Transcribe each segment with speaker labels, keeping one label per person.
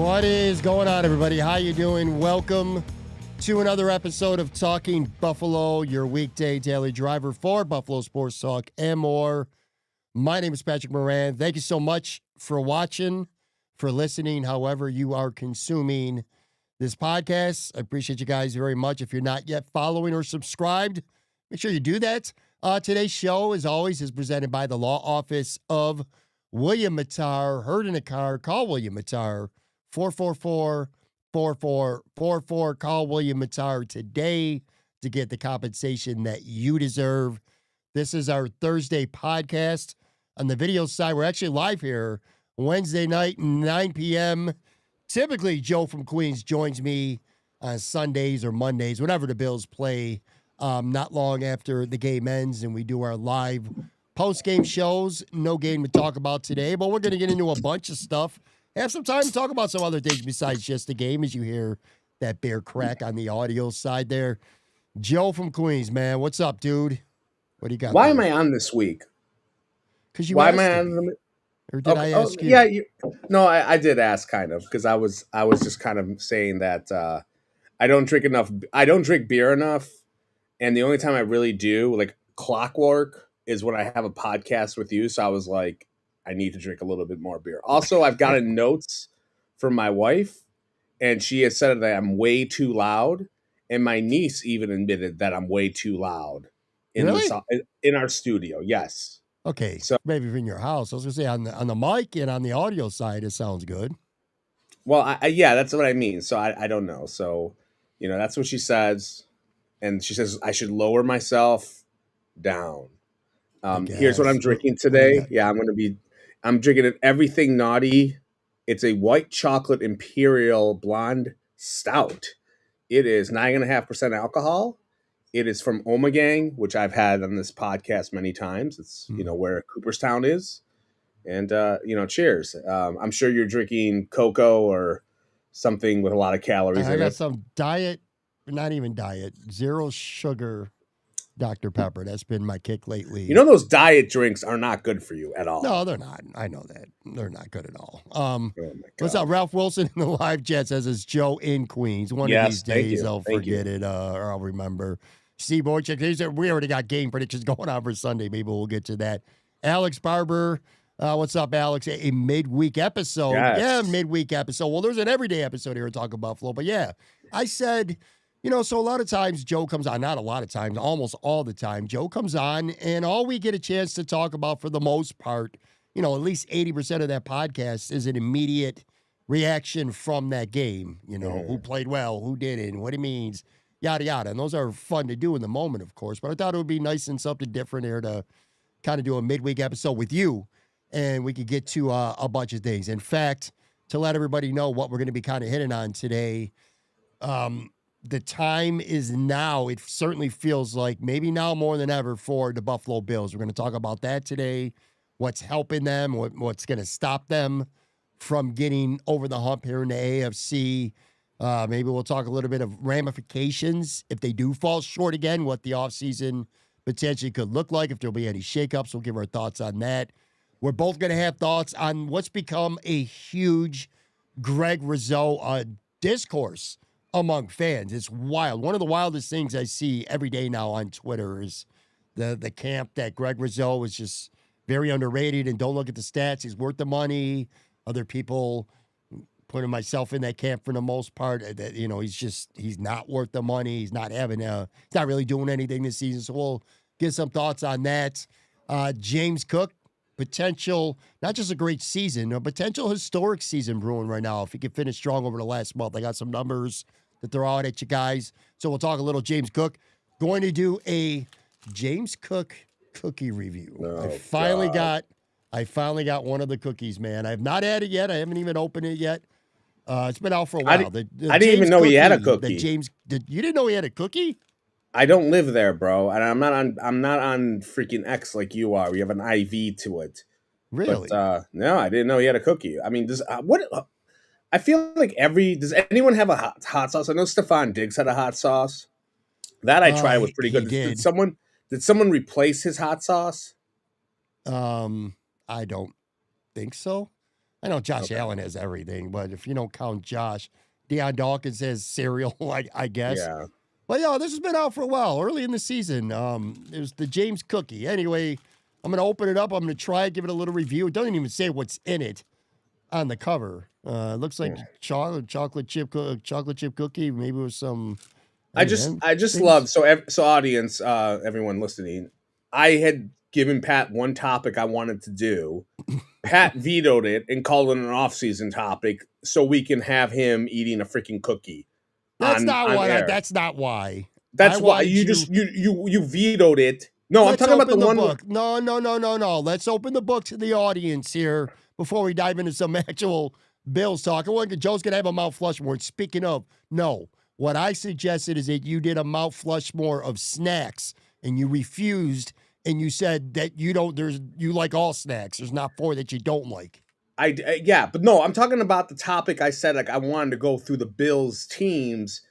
Speaker 1: What is going on, everybody? How you doing? Welcome to another episode of Talking Buffalo, your weekday daily driver for Buffalo Sports Talk and more. My name is Patrick Moran. Thank you so much for watching, for listening, however you are consuming this podcast. I appreciate you guys very much. If you're not yet following or subscribed, make sure you do that. Today's show, as always, is presented by the law office of William Mattar. Heard in a car, call William Mattar, 444-4444. Call William Mattar today to get the compensation that you deserve. This is our Thursday podcast. On the video side, we're actually live here Wednesday night, 9 p.m. Typically, Joe from Queens joins me on Sundays or Mondays, whenever the Bills play, not long after the game ends, and we do our live post-game shows. No game to talk about today, but we're going to get into a bunch of stuff. Have some time to talk about some other things besides just the game, as you hear that bear crack on the audio side there. Joe from Queens, man. What's up, dude? What do you got?
Speaker 2: Why am I on this week?
Speaker 1: Because you
Speaker 2: Why
Speaker 1: asked
Speaker 2: am I
Speaker 1: me.
Speaker 2: on?
Speaker 1: Or did I ask you?
Speaker 2: Yeah, no, I did ask kind of, because I was just kind of saying that I don't drink enough. I don't drink beer enough, and the only time I really do, like clockwork, is when I have a podcast with you. So I was like, I need to drink a little bit more beer. Also, I've gotten notes from my wife, and she has said that I'm way too loud, and my niece even admitted that I'm way too loud in our studio. Yes.
Speaker 1: Okay,
Speaker 2: so
Speaker 1: maybe in your house. I was gonna say on the mic and on the audio side, it sounds good.
Speaker 2: Well, yeah, that's what I mean. So I don't know. So, that's what she says, and she says I should lower myself down. Here's what I'm drinking today. Yeah, I'm drinking an Everything Naughty. It's a white chocolate imperial blonde stout. It is 9.5% alcohol. It is from Omegang, which I've had on this podcast many times. It's, where Cooperstown is. And, cheers. I'm sure you're drinking cocoa or something with a lot of calories in it.
Speaker 1: I got some diet, not even diet, zero sugar Dr. Pepper. That's been my kick lately.
Speaker 2: Those diet drinks are not good for you at all.
Speaker 1: No, they're not. I know that. They're not good at all. What's up? Ralph Wilson in the live chat says it's Joe in Queens. One of these days I'll forget it or I'll remember. Steve Wojcik, we already got game predictions going on for Sunday. Maybe we'll get to that. Alex Barber, what's up, Alex? A midweek episode.
Speaker 2: Yes.
Speaker 1: Yeah, midweek episode. Well, there's an everyday episode here at Talking Buffalo. But yeah, I said, so a lot of times Joe comes on, not a lot of times, almost all the time, Joe comes on, and all we get a chance to talk about for the most part, at least 80% of that podcast is an immediate reaction from that game. Who played well, who didn't, what it means. Yada, yada. And those are fun to do in the moment, of course. But I thought it would be nice and something different here to kind of do a midweek episode with you. And we could get to a bunch of things. In fact, to let everybody know what we're going to be kind of hitting on today, the time is now. It certainly feels like maybe now more than ever for the Buffalo Bills. We're going to talk about that today, what's helping them, what's going to stop them from getting over the hump here in the AFC. Maybe we'll talk a little bit of ramifications if they do fall short again, what the offseason potentially could look like, if there'll be any shakeups. We'll give our thoughts on that. We're both going to have thoughts on what's become a huge Greg Rizzo discourse among fans. It's wild. One of the wildest things I see every day now on Twitter is the camp that Greg Rizzo is just very underrated and don't look at the stats. He's worth the money. Other people, putting myself in that camp for the most part, that he's not worth the money. He's not he's not really doing anything this season. So we'll get some thoughts on that. James Cook, potential, not just a great season, a potential historic season brewing right now. If he can finish strong over the last month, I got some numbers to throw out at you guys. So we'll talk a little James Cook. Going to do a James Cook cookie review. I finally got one of the cookies, man. I have not had it yet. I haven't even opened it yet. It's been out for a while.
Speaker 2: I didn't even know he had a cookie.
Speaker 1: You didn't know he had a cookie?
Speaker 2: I don't live there, bro, and I'm not on freaking X like you are. We have an IV to it.
Speaker 1: Really?
Speaker 2: But, no, I didn't know he had a cookie. I mean, I feel like does anyone have a hot sauce? I know Stephon Diggs had a hot sauce. That I tried was pretty good. Did someone replace his hot sauce?
Speaker 1: I don't think so. I know Josh Allen has everything, but if you don't count Josh, Deion Dawkins has cereal, I guess.
Speaker 2: Yeah.
Speaker 1: But yeah, this has been out for a while. Early in the season, it was the James Cookie. Anyway, I'm gonna open it up. I'm gonna try it, give it a little review. It doesn't even say what's in it on the cover. It looks like chocolate chip cookie, maybe with some.
Speaker 2: I just love so audience, everyone listening. I had given Pat one topic I wanted to do. Pat vetoed it and called it an off-season topic so we can have him eating a freaking cookie.
Speaker 1: That's not why.
Speaker 2: That's
Speaker 1: not why.
Speaker 2: That's why you vetoed it. No, I'm talking about the one
Speaker 1: book. No. Let's open the book to the audience here before we dive into some actual Bills talk. Joe's gonna have a Mount Flushmore. And speaking of, no. What I suggested is that you did a Mount Flushmore of snacks, and you refused, and you said that you like all snacks. There's not 4 that you don't like.
Speaker 2: Yeah, but no, I'm talking about the topic. I said like I wanted to go through the Bills teams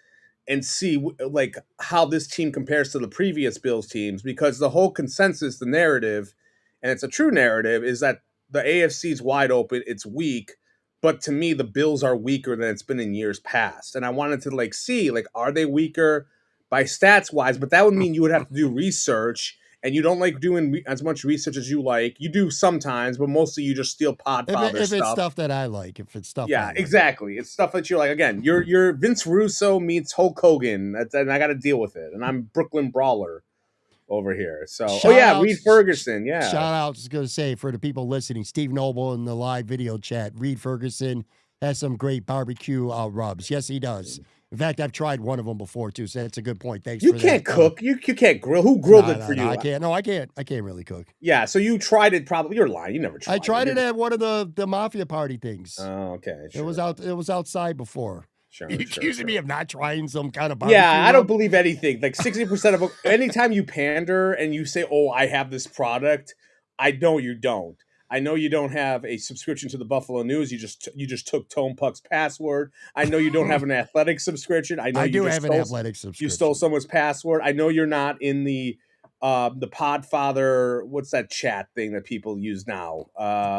Speaker 2: and see like how this team compares to the previous Bills teams, because the whole consensus, the narrative, and it's a true narrative, is that the AFC is wide open. It's weak. But to me, the Bills are weaker than it's been in years past. And I wanted to like see, like, are they weaker by stats wise? But that would mean you would have to do research, and you don't like doing as much research as you like. You do sometimes, but mostly you just steal Podfather
Speaker 1: stuff. If it's
Speaker 2: stuff
Speaker 1: that I like, if it's stuff.
Speaker 2: Yeah, exactly. It's stuff that you're like, again, you're Vince Russo meets Hulk Hogan. And I got to deal with it. And I'm Brooklyn Brawler over here. So, Reed Ferguson. Yeah.
Speaker 1: Shout out, just going to say for the people listening, Steve Noble in the live video chat, Reed Ferguson has some great barbecue rubs. Yes, he does. In fact, I've tried one of them before too, so that's a good point. Thanks.
Speaker 2: You can't cook. You can't grill. Who grilled it for you?
Speaker 1: I can't. No, I can't. I can't really cook.
Speaker 2: Yeah, so you tried it. Probably you're lying. You never tried.
Speaker 1: I tried it at one of the mafia party things.
Speaker 2: Oh, okay. Sure.
Speaker 1: It was outside before.
Speaker 2: Sure,
Speaker 1: you accusing me of not trying some kind of barbecue?
Speaker 2: Yeah, I don't believe anything. Like 60% of anytime you pander and you say, "Oh, I have this product," I know you don't. I know you don't have a subscription to the Buffalo News. You just took Tone Puck's password. I know you don't have an athletic subscription. I know
Speaker 1: I do have an athletic subscription.
Speaker 2: You stole someone's password. I know you're not in the Podfather. What's that chat thing that people use now?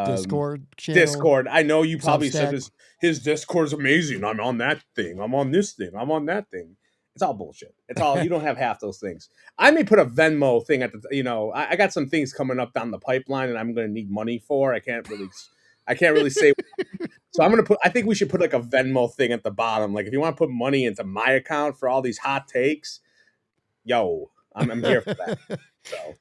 Speaker 1: Discord channel.
Speaker 2: Discord. I know you probably said his Discord's amazing. I'm on that thing. I'm on this thing. I'm on that thing. It's all bullshit. It's all, you don't have half those things. I may put a Venmo thing at the, I got some things coming up down the pipeline and I'm going to need money for. I can't really say. So I think we should put like a Venmo thing at the bottom. Like if you want to put money into my account for all these hot takes, yo, I'm here for that.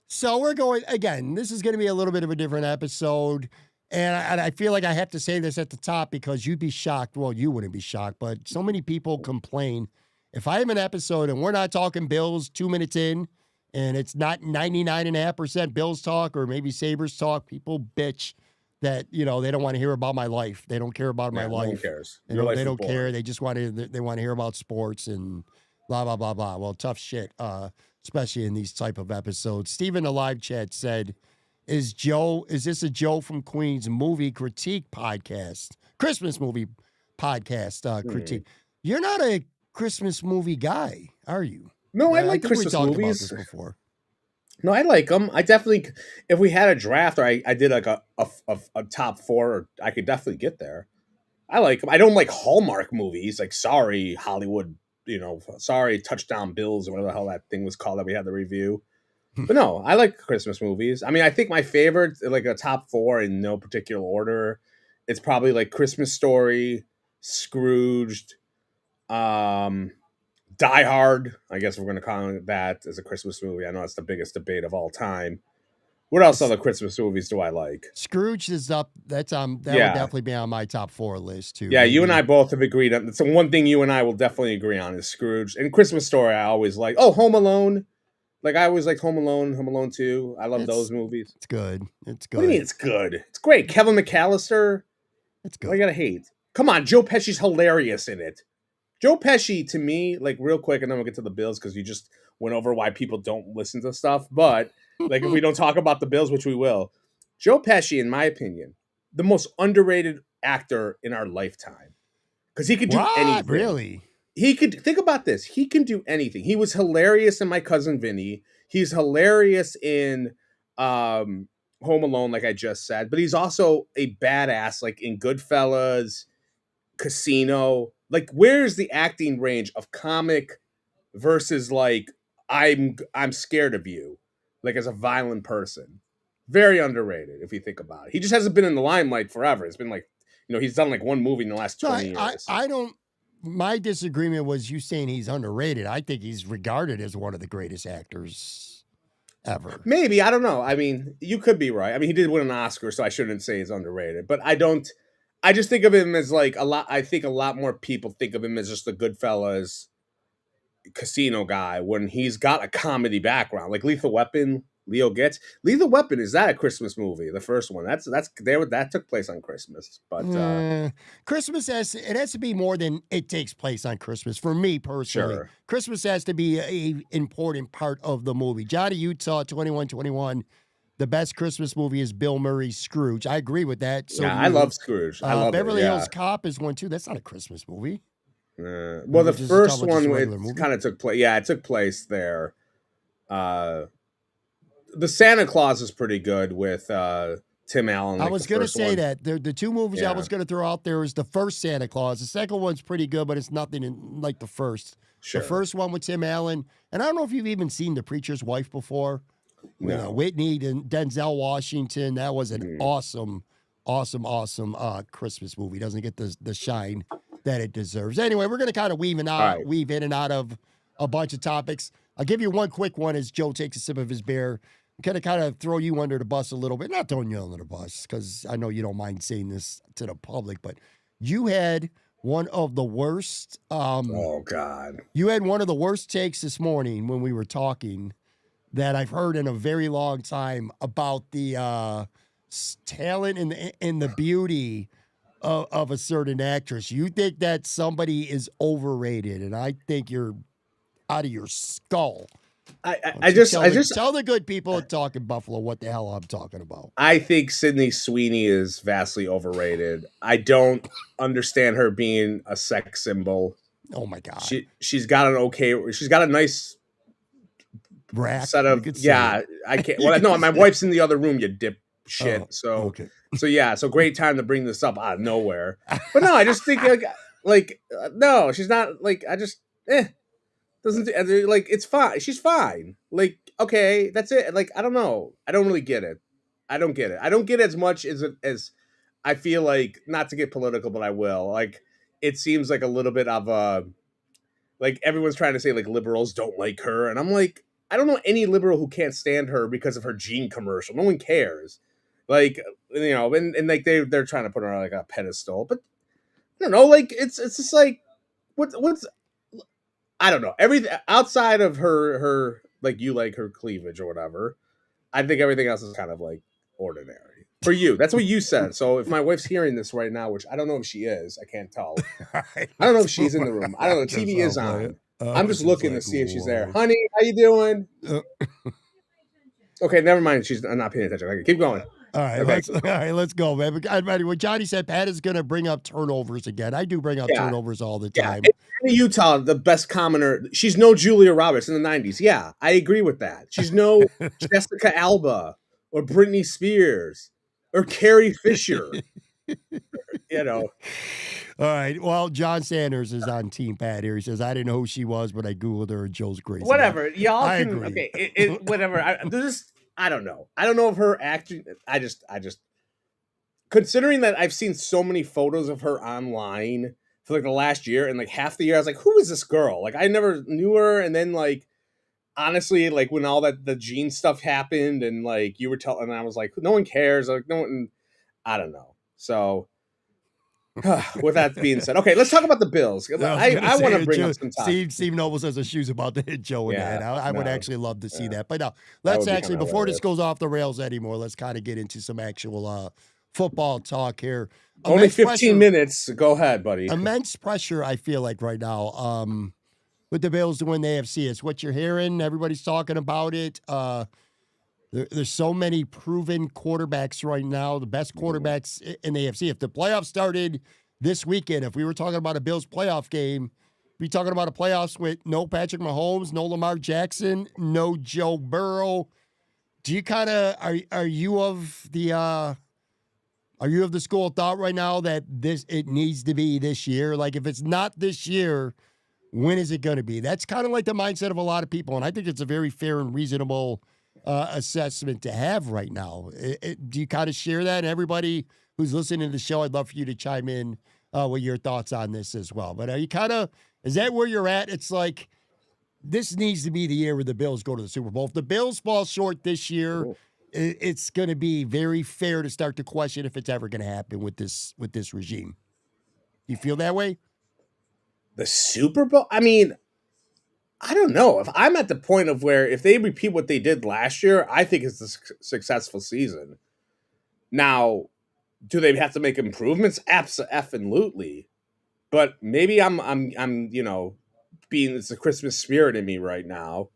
Speaker 1: So we're going, again, this is going to be a little bit of a different episode. And I feel like I have to say this at the top because you'd be shocked. Well, you wouldn't be shocked, but so many people complain. If I have an episode and we're not talking Bills 2 minutes in and it's not 99.5% Bills talk or maybe Sabres talk, people bitch that, they don't want to hear about my life. They don't care about my life.
Speaker 2: No one cares.
Speaker 1: They don't care. They just want to hear about sports and blah, blah, blah, blah. Well, tough shit, especially in these type of episodes. Steve in the live chat said, is this a Joe from Queens movie critique podcast? Christmas movie podcast critique. You're not a Christmas movie guy, are you?
Speaker 2: No, I like Christmas movies. About this before. No, I like them. I definitely, if we had a draft or I did like a top 4, I could definitely get there. I like them. I don't like Hallmark movies. Like, sorry, Hollywood, sorry, Touchdown Bills or whatever the hell that thing was called that we had the review. But no, I like Christmas movies. I mean, I think my favorite, like a top 4 in no particular order, it's probably like Christmas Story, Scrooged, Die Hard. I guess we're going to call it that as a Christmas movie. I know it's the biggest debate of all time. What else other Christmas movies do I like?
Speaker 1: Scrooge is up. That would definitely be on my top 4 list too.
Speaker 2: Yeah, maybe. You and I both have agreed on. So one thing you and I will definitely agree on is Scrooge. And Christmas Story, I always like. Oh, Home Alone. Like, I always liked Home Alone, Home Alone 2. I love those movies.
Speaker 1: It's good. It's good.
Speaker 2: What do you mean it's good? It's great. Kevin McAllister.
Speaker 1: It's good.
Speaker 2: What I gotta hate. Come on, Joe Pesci's hilarious in it. Joe Pesci, to me, like, real quick, and then we'll get to the Bills, because you just went over why people don't listen to stuff. But, like, if we don't talk about the Bills, which we will, Joe Pesci, in my opinion, the most underrated actor in our lifetime. Because he could do anything.
Speaker 1: Really?
Speaker 2: He could, think about this. He can do anything. He was hilarious in My Cousin Vinny. He's hilarious in Home Alone, like I just said, but he's also a badass, like in Goodfellas, Casino. Like, where's the acting range of comic versus like I'm scared of you, like as a violent person? Very underrated if you think about it. He just hasn't been in the limelight forever. It's been like, he's done like one movie in the last
Speaker 1: No,
Speaker 2: 20 years.
Speaker 1: I don't. My disagreement was you saying he's underrated. I think he's regarded as one of the greatest actors ever.
Speaker 2: Maybe, I don't know. I mean, you could be right. I mean, he did win an Oscar, so I shouldn't say he's underrated. But I don't. I just think of him as like a lot. I think a lot more people think of him as just the Goodfellas Casino guy when he's got a comedy background, like Lethal Weapon. Leo gets Lethal Weapon. Is that a Christmas movie? The first one. That took place on Christmas. But
Speaker 1: Christmas has to be more than it takes place on Christmas. For me personally,
Speaker 2: sure.
Speaker 1: Christmas has to be a important part of the movie. Johnny Utah 2121. The best Christmas movie is Bill Murray's Scrooge. I agree with that. So
Speaker 2: yeah, I love Scrooge. I love
Speaker 1: Beverly
Speaker 2: it,
Speaker 1: Hills Cop is one too. That's not a Christmas movie.
Speaker 2: Well, the first one kind of took place. Yeah, it took place there. The Santa Claus is pretty good with Tim Allen.
Speaker 1: Like I was going to say that the two movies I was going to throw out there is the first Santa Claus. The second one's pretty good, but it's nothing like the first. Sure. The first one with Tim Allen, and I don't know if you've even seen The Preacher's Wife before.
Speaker 2: No.
Speaker 1: Whitney and Denzel Washington. That was an awesome Christmas movie. Doesn't get the shine that it deserves. Anyway, we're going to kind of weave in and out of a bunch of topics. I'll give you one quick one as Joe takes a sip of his beer. I'm kind of throw you under the bus a little bit. Not throwing you under the bus because I know you don't mind saying this to the public, but you had one of the worst.
Speaker 2: Oh, God.
Speaker 1: You had one of the worst takes this morning when we were talking that I've heard in a very long time about the talent and the beauty of a certain actress. You think that somebody is overrated, and I think you're out of your skull.
Speaker 2: I just
Speaker 1: tell the good people at Talking Buffalo what the hell I'm talking about.
Speaker 2: I think Sydney Sweeney is vastly overrated. I don't understand her being a sex symbol.
Speaker 1: Oh my God.
Speaker 2: She's got a nice
Speaker 1: rack
Speaker 2: set of I can't. Well, no, my wife's in the other room. You dip shit.
Speaker 1: So
Speaker 2: great time to bring this up out of nowhere. But no, I just think no, she's not like I just doesn't like it's fine. She's fine. Like okay, that's it. Like I don't know. I don't really get it. I don't get it. I don't get as much as I feel like, not to get political, but I will. Like it seems like a little bit of a like everyone's trying to say like liberals don't like her, and I'm like, I don't know any liberal who can't stand her because of her Gene commercial. No one cares. Like, and like they're trying to put her on like a pedestal, but I don't know. Like it's just like what's I don't know. Everything outside of her like you like her cleavage or whatever, I think everything else is kind of like ordinary for you. That's what you said. So if my wife's hearing this right now, which I don't know if she is, I can't tell. I don't know if she's in the room. I don't know. The TV is on. I'm just looking to see if she's there. Honey, how you doing? Okay, never mind. She's not paying attention. Okay, keep going.
Speaker 1: All right, let's go, man. What Johnny said, Pat is going to bring up turnovers again. I do bring up turnovers all the time.
Speaker 2: In Utah, the best commenter, she's no Julia Roberts in the 90s. Yeah, I agree with that. She's no Jessica Alba or Britney Spears or Carrie Fisher. All
Speaker 1: right. Well, John Sanders is on Team Pat here. He says, I didn't know who she was, but I Googled her and Joe's crazy.
Speaker 2: Whatever. Y'all can agree. Okay. Whatever. I don't know. I don't know if her acting. I just considering that I've seen so many photos of her online for like the last year, and like half the year I was like, who is this girl? Like I never knew her. And then like honestly, like when all the Gene stuff happened and like you were telling, and I was like, no one cares. Like no one, I don't know. So with that being said, okay, let's talk about the Bills. I want to bring up some time.
Speaker 1: Steve Noble says the shoes about to hit Joe in the head. I would actually love to see that. But no, let's actually, before this goes off the rails anymore, let's kind of get into some actual football talk here.
Speaker 2: Only 15 minutes. Go ahead, buddy.
Speaker 1: Immense pressure, I feel like, right now with the Bills to win the AFC. It's what you're hearing. Everybody's talking about it. There's so many proven quarterbacks right now, the best quarterbacks in the AFC. If the playoffs started this weekend, if we were talking about a Bills playoff game, we'd be talking about a playoffs with no Patrick Mahomes, no Lamar Jackson, no Joe Burrow. Do you kind of are you of the school of thought right now that it needs to be this year? Like if it's not this year, when is it going to be? That's kind of like the mindset of a lot of people, and I think it's a very fair and reasonable assessment to have right now. Do you kind of share that? And everybody who's listening to the show, I'd love for you to chime in with your thoughts on this as well. But are you is that where you're at? It's like this needs to be the year where the Bills go to the Super Bowl. If the Bills fall short this year, it's going to be very fair to start to question if it's ever going to happen with this regime. You feel that way?
Speaker 2: The Super Bowl? I mean, I don't know. If I'm at the point of where if they repeat what they did last year, I think it's a successful season. Now, do they have to make improvements? Absolutely. But maybe I'm it's the Christmas spirit in me right now.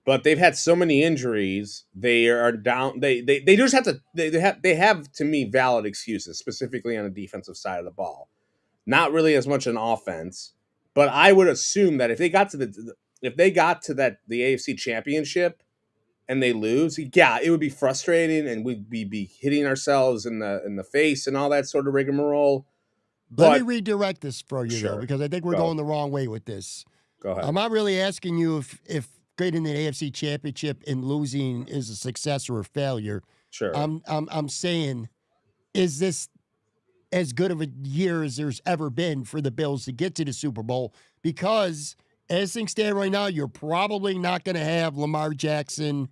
Speaker 2: But they've had so many injuries. They are down. They just have to. They have to me valid excuses, specifically on the defensive side of the ball. Not really as much an offense, but I would assume that if they got to the AFC Championship and they lose, yeah, it would be frustrating and we'd be hitting ourselves in the face and all that sort of rigmarole.
Speaker 1: Let me redirect this for you though, because I think we're going the wrong way with this.
Speaker 2: Go ahead.
Speaker 1: I'm not really asking you if getting the AFC Championship and losing is a success or a failure.
Speaker 2: Sure.
Speaker 1: I'm saying, is this as good of a year as there's ever been for the Bills to get to the Super Bowl? Because as things stand right now, you're probably not going to have Lamar Jackson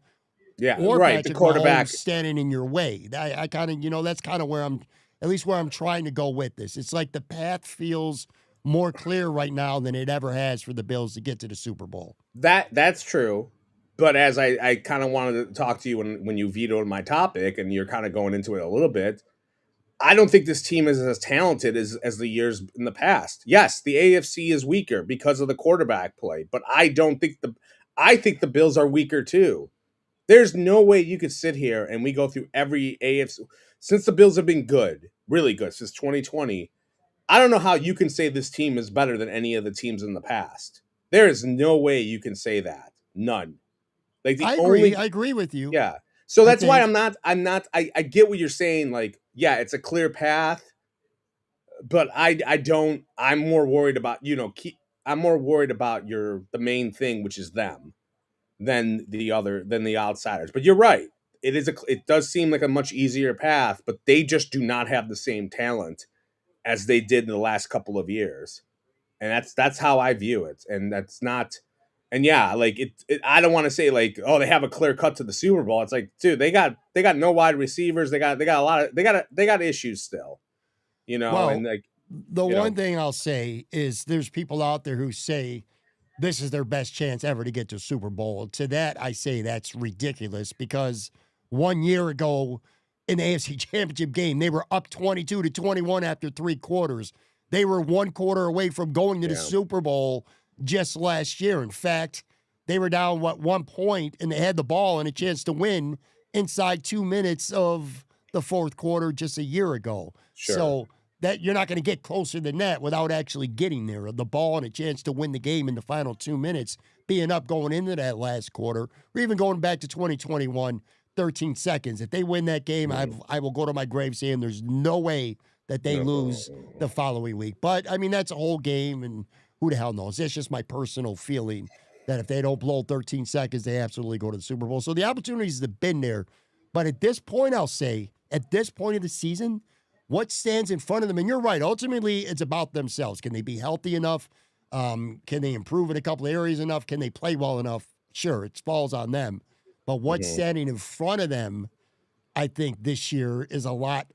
Speaker 1: or Patrick
Speaker 2: the quarterback
Speaker 1: Mahomes standing in your way. I kind of, that's kind of where I'm trying to go with this. It's like the path feels more clear right now than it ever has for the Bills to get to the Super Bowl.
Speaker 2: That's true. But as I kind of wanted to talk to you when you vetoed my topic and you're kind of going into it a little bit, I don't think this team is as talented as the years in the past. Yes, the AFC is weaker because of the quarterback play, but I think the Bills are weaker too. There's no way you could sit here and we go through every AFC since the Bills have been good, really good since 2020. I don't know how you can say this team is better than any of the teams in the past. There is no way you can say that. None. Like
Speaker 1: I agree with you.
Speaker 2: Yeah. So that's why I get what you're saying. Like, yeah, it's a clear path, but I'm more worried about, I'm more worried about the main thing, which is them than the outsiders. But you're right. It does seem like a much easier path, but they just do not have the same talent as they did in the last couple of years. And that's how I view it. And that's not, and yeah, like I don't want to say like, oh, they have a clear cut to the Super Bowl. It's like, dude, they got no wide receivers. They got a lot of, they got issues still,
Speaker 1: Well,
Speaker 2: and like
Speaker 1: one thing I'll say is there's people out there who say this is their best chance ever to get to Super Bowl. To that, I say that's ridiculous because 1 year ago in the AFC Championship game, they were up 22-21 after 3 quarters. They were 1 quarter away from going to the Super Bowl just last year. In fact, they were down, 1 point, and they had the ball and a chance to win inside 2 minutes of the 4th quarter just a year ago.
Speaker 2: Sure.
Speaker 1: So that you're not going to get closer than that without actually getting there. The ball and a chance to win the game in the final 2 minutes, being up going into that last quarter, or even going back to 2021, 13 seconds. If they win that game, I will go to my grave saying there's no way that they lose the following week. But, I mean, that's a whole game, and who the hell knows? That's just my personal feeling that if they don't blow 13 seconds, they absolutely go to the Super Bowl. So the opportunities have been there. But at this point, I'll say, at this point of the season, what stands in front of them? And you're right. Ultimately, it's about themselves. Can they be healthy enough? Can they improve in a couple of areas enough? Can they play well enough? Sure, it falls on them. But what's standing in front of them, I think this year is a lot.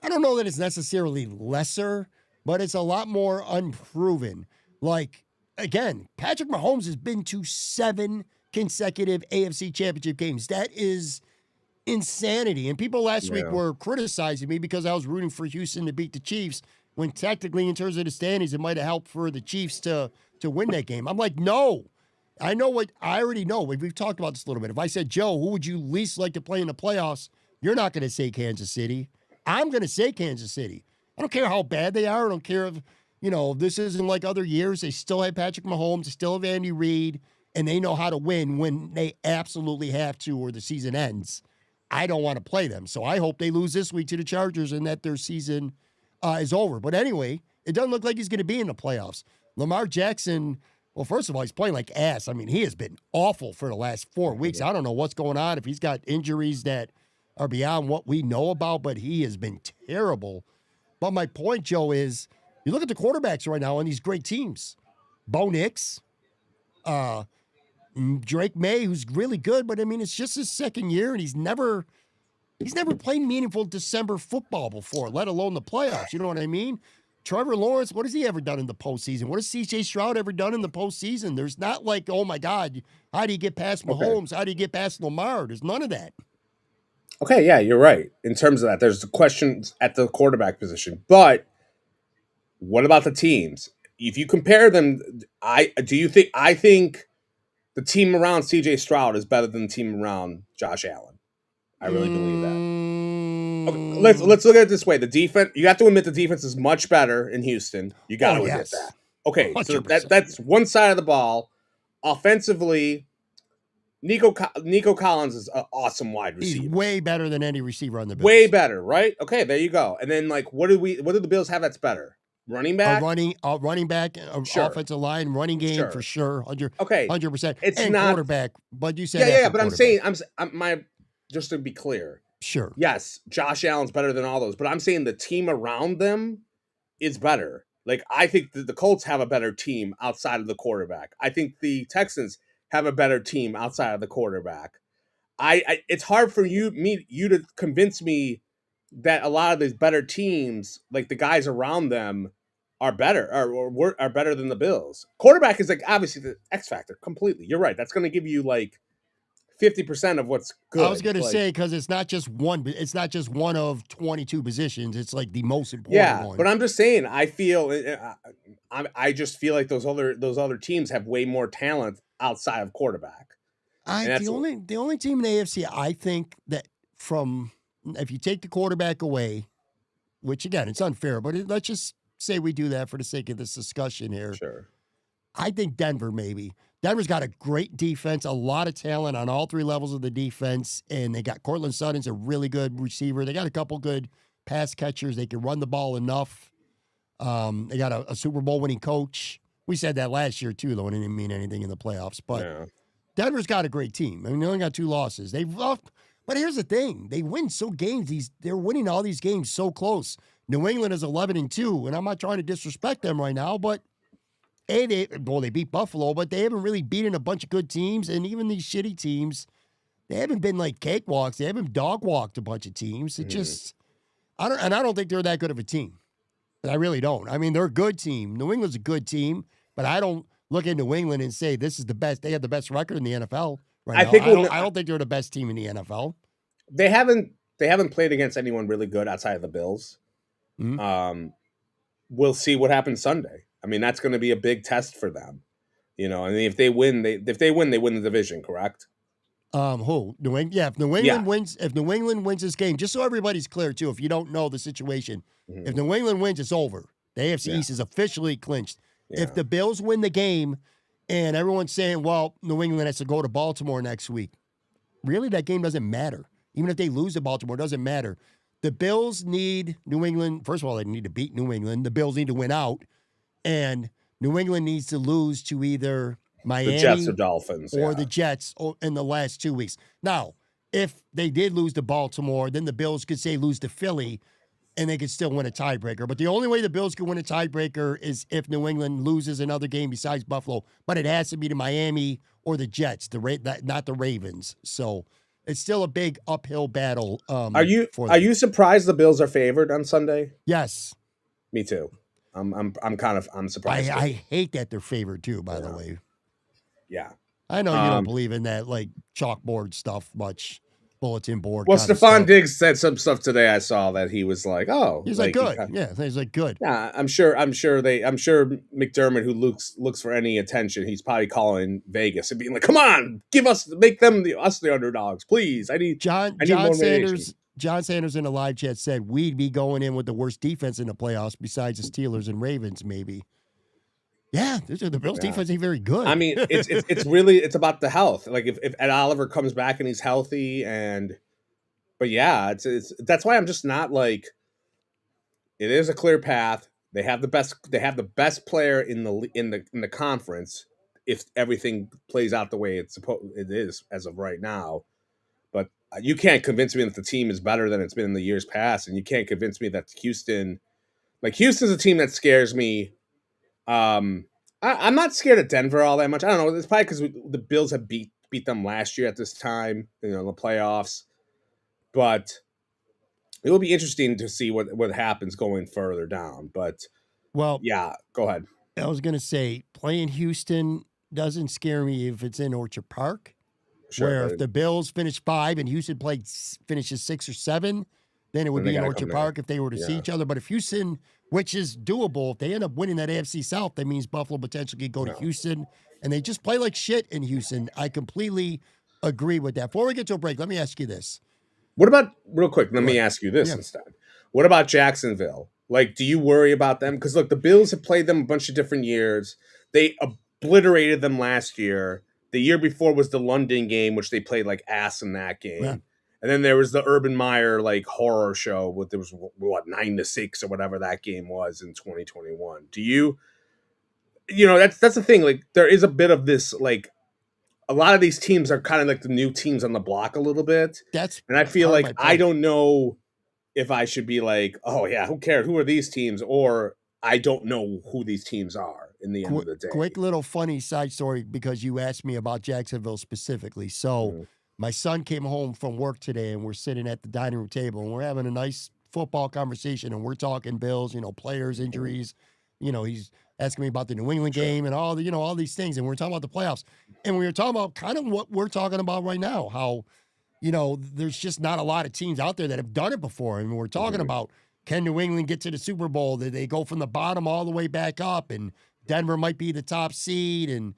Speaker 1: I don't know that it's necessarily lesser, but it's a lot more unproven. Like, again, Patrick Mahomes has been to 7 consecutive AFC Championship games. That is insanity. And people last week were criticizing me because I was rooting for Houston to beat the Chiefs when technically in terms of the standings, it might have helped for the Chiefs to win that game. I'm like, no. I already know. We've talked about this a little bit. If I said, Joe, who would you least like to play in the playoffs? You're not going to say Kansas City. I'm going to say Kansas City. I don't care how bad they are. I don't care if, this isn't like other years. They still have Patrick Mahomes. They still have Andy Reid. and they know how to win when they absolutely have to or the season ends, I don't want to play them. So I hope they lose this week to the Chargers and that their season is over. But anyway, it doesn't look like he's going to be in the playoffs. Lamar Jackson, well, first of all, he's playing like ass. I mean, he has been awful for the last 4 weeks. I don't know what's going on, if he's got injuries that are beyond what we know about, but he has been terrible. But my point, Joe, is you look at the quarterbacks right now on these great teams. Bo Nix, Drake May, who's really good, but I mean, it's just his second year, and he's never played meaningful December football before, let alone the playoffs. You know what I mean? Trevor Lawrence, what has he ever done in the postseason? What has C.J. Stroud ever done in the postseason? There's not like, oh my God, how do you get past Mahomes? How do you get past Lamar? There's none of that.
Speaker 2: Okay, yeah, you're right. In terms of that, there's the questions at the quarterback position. But what about the teams? If you compare them, I think the team around C.J. Stroud is better than the team around Josh Allen. I really believe that. Okay, let's look at it this way. The defense, you have to admit the defense is much better in Houston. You got to admit that. Okay, 100%. So that's one side of the ball. Offensively, Nico Collins is an awesome wide receiver.
Speaker 1: He's way better than any receiver on the Bills.
Speaker 2: Way better, right? Okay, there you go. And then like, what do the Bills have that's better? Running back,
Speaker 1: running back, offensive line, running game for sure. 100%.
Speaker 2: It's
Speaker 1: and
Speaker 2: not
Speaker 1: quarterback, but you said
Speaker 2: yeah. But I'm saying, just to be clear,
Speaker 1: sure.
Speaker 2: Yes, Josh Allen's better than all those, but I'm saying the team around them is better. Like I think the Colts have a better team outside of the quarterback. I think the Texans have a better team outside of the quarterback. It's hard for you to convince me that a lot of these better teams, like the guys around them, are better or are better than the Bills. Quarterback is like obviously the X factor completely. You're right. That's going to give you like 50% of what's good.
Speaker 1: I was going to say, because it's not just one of 22 positions. It's like the most important one.
Speaker 2: But I'm just saying, I just feel like those other teams have way more talent outside of quarterback.
Speaker 1: The only team in the AFC, I think that if you take the quarterback away, which again, it's unfair, but let's just say we do that for the sake of this discussion here.
Speaker 2: Sure.
Speaker 1: I think Denver, maybe. Denver's got a great defense, a lot of talent on all three levels of the defense, and they got Cortland Sutton's a really good receiver. They got a couple good pass catchers. They can run the ball enough. They got a Super Bowl winning coach. We said that last year too, though, and it didn't mean anything in the playoffs. But Denver's got a great team. I mean, they only got 2 losses. But here's the thing: they win games. They're winning all these games so close. New England is 11-2, and I'm not trying to disrespect them right now, but they beat Buffalo, but they haven't really beaten a bunch of good teams, and even these shitty teams, they haven't been like cakewalks. They haven't dog walked a bunch of teams. It just, I don't think they're that good of a team. I really don't. I mean, they're a good team. New England's a good team, but I don't look at New England and say this is the best. They have the best record in the NFL right now. I don't think they're the best team in the NFL.
Speaker 2: They haven't played against anyone really good outside of the Bills. Mm-hmm. We'll see what happens Sunday. I mean, that's going to be a big test for them, you know. I mean, if they win, they win the division, correct?
Speaker 1: Who? New England? Yeah, if New England wins, this game, just so everybody's clear too, if you don't know the situation, if New England wins, it's over. The AFC East is officially clinched. Yeah. If the Bills win the game, and everyone's saying, well, New England has to go to Baltimore next week, really, that game doesn't matter. Even if they lose to Baltimore, it doesn't matter. The Bills need New England. First of all, they need to beat New England. The Bills need to win out. And New England needs to lose to either Miami,
Speaker 2: the Jets or Dolphins,
Speaker 1: or the Jets in the last 2 weeks. Now, if they did lose to Baltimore, then the Bills could say lose to Philly, and they could still win a tiebreaker. But the only way the Bills can win a tiebreaker is if New England loses another game besides Buffalo. But it has to be to Miami or the Jets, not the Ravens. So it's still a big uphill battle.
Speaker 2: Are you surprised the Bills are favored on Sunday?
Speaker 1: Yes.
Speaker 2: Me too. I'm surprised.
Speaker 1: I hate that they're favored too, by the way.
Speaker 2: Yeah.
Speaker 1: I know you don't believe in that like chalkboard stuff much, bulletin board.
Speaker 2: Well, Stephon Diggs said some stuff today. I saw that he was like, "Oh,
Speaker 1: he's like good." He's like good.
Speaker 2: Yeah, I'm sure McDermott, who looks for any attention, he's probably calling Vegas and being like, "Come on, make them us the underdogs, please. I need
Speaker 1: John Sanders. John Sanders in the live chat said we'd be going in with the worst defense in the playoffs besides the Steelers and Ravens, maybe. Yeah, the Bills
Speaker 2: Yeah.
Speaker 1: defense ain't very
Speaker 2: I
Speaker 1: good.
Speaker 2: mean, it's really it's about the health. Like if Ed Oliver comes back and he's healthy, but yeah, it's that's why I'm just not like it is a clear path. They have the best. They have the best player in the conference. If everything plays out the way it is as of right now, but you can't convince me that the team is better than it's been in the years past, and you can't convince me that Houston's a team that scares me. I'm not scared of Denver all that much. I don't know. It's probably because the Bills have beat them last year at this time, the playoffs. But it will be interesting to see what happens going further down. But
Speaker 1: Well,
Speaker 2: yeah, go ahead.
Speaker 1: I was gonna say playing Houston doesn't scare me if it's in Orchard Park.
Speaker 2: Sure,
Speaker 1: Where
Speaker 2: but
Speaker 1: if the Bills finish 5 and Houston finishes 6 or 7, then it would
Speaker 2: then they
Speaker 1: be in
Speaker 2: got to
Speaker 1: Orchard
Speaker 2: come there.
Speaker 1: Park if they were to see
Speaker 2: Yeah,
Speaker 1: each other. But if Houston, which is doable, if they end up winning that AFC South, that means Buffalo potentially could go to
Speaker 2: no.
Speaker 1: Houston, and they just play like shit in Houston. I completely agree with that. Before we get to a break, let me ask you this.
Speaker 2: What about real quick? Let
Speaker 1: Go
Speaker 2: me
Speaker 1: ahead.
Speaker 2: ask you this
Speaker 1: Yeah.
Speaker 2: instead. What about Jacksonville? Like, do you worry about them? Because look, the Bills have played them a bunch of different years. They obliterated them last year. The year before was the London game, which they played like ass in that
Speaker 1: Yeah.
Speaker 2: game. And then there was the Urban Meyer like horror show with there was what 9-6 or whatever that game was in 2021. Do that's the thing. Like there is a bit of this like a lot of these teams are kind of like the new teams on the block a little bit.
Speaker 1: That's
Speaker 2: And I feel
Speaker 1: part of
Speaker 2: like
Speaker 1: my
Speaker 2: I
Speaker 1: point.
Speaker 2: don't know if I should be like, oh yeah, who cares? Who are these teams? Or I don't know who these teams are in the end of
Speaker 1: Quick,
Speaker 2: the day.
Speaker 1: quick little funny side story because you asked me about Jacksonville specifically. So,
Speaker 2: Mhm.
Speaker 1: my son came home from work today, and we're sitting at the dining room table, and we're having a nice football conversation, and we're talking Bills, players,
Speaker 2: Mhm.
Speaker 1: injuries. He's asking me about the New England
Speaker 2: Sure.
Speaker 1: game and all these things, and we're talking about the playoffs, and we were talking about kind of what we're talking about right now, how there's just not a lot of teams out there that have done it before. And we're talking
Speaker 2: Mhm.
Speaker 1: about, can New England get to the Super Bowl? Did they go from the bottom all the way back up? And Denver might be the top seed. And,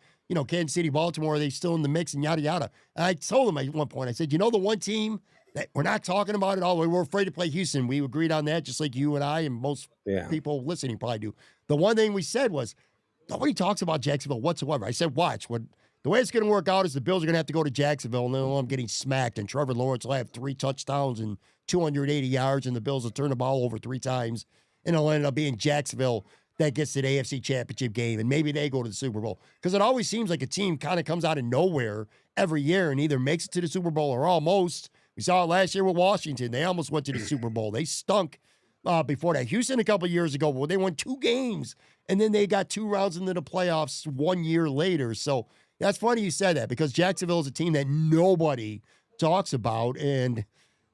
Speaker 1: Kansas City, Baltimore, are they still in the mix and yada, yada. And I told them at one point, I said, the one team that we're not talking about at all, we were afraid to play Houston. We agreed on that, just like you and I and most
Speaker 2: Yeah.
Speaker 1: people listening probably do. The one thing we said was, nobody talks about Jacksonville whatsoever. I said, watch. The way it's going to work out is the Bills are going to have to go to Jacksonville, and then I'm getting smacked, and Trevor Lawrence will have 3 touchdowns and 280 yards, and the Bills will turn the ball over 3 times, and it'll end up being Jacksonville that gets to the AFC Championship game, and maybe they go to the Super Bowl. Because it always seems like a team kind of comes out of nowhere every year and either makes it to the Super Bowl or almost. We saw it last year with Washington. They almost went to the Super Bowl. They stunk before that. Houston a couple of years ago, they won 2 games, and then they got 2 rounds into the playoffs 1 year later. So that's funny you said that because Jacksonville is a team that nobody talks about, and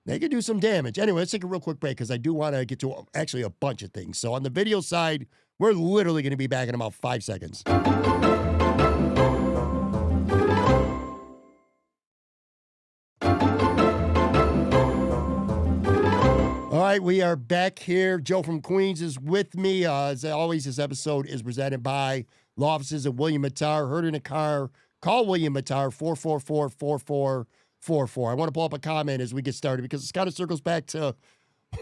Speaker 1: they can do some damage. Anyway, let's take a real quick break because I do want to get to actually a bunch of things. So on the video side, we're literally going to be back in about 5 seconds. All right, we are back here. Joe from Queens is with me. As always, this episode is presented by law offices of William Mattar. Heard in a car, call William Mattar, 444-4444. I want to pull up a comment as we get started because it kind of circles back to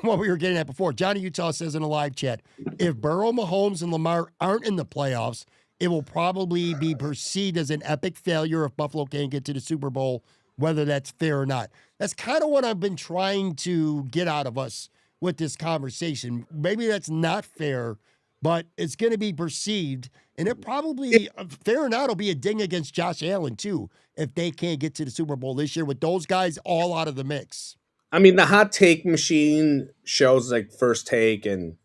Speaker 1: what we were getting at before. Johnny Utah says in a live chat, if Burrow, Mahomes, and Lamar aren't in the playoffs, it will probably be perceived as an epic failure if Buffalo can't get to the Super Bowl, whether that's fair or not. That's kind of what I've been trying to get out of us with this conversation. Maybe that's not fair, but it's going to be perceived. And it probably, fair or not, will be a ding against Josh Allen, too, if they can't get to the Super Bowl this year with those guys all out of the mix.
Speaker 2: I mean, the hot take machine shows like First Take and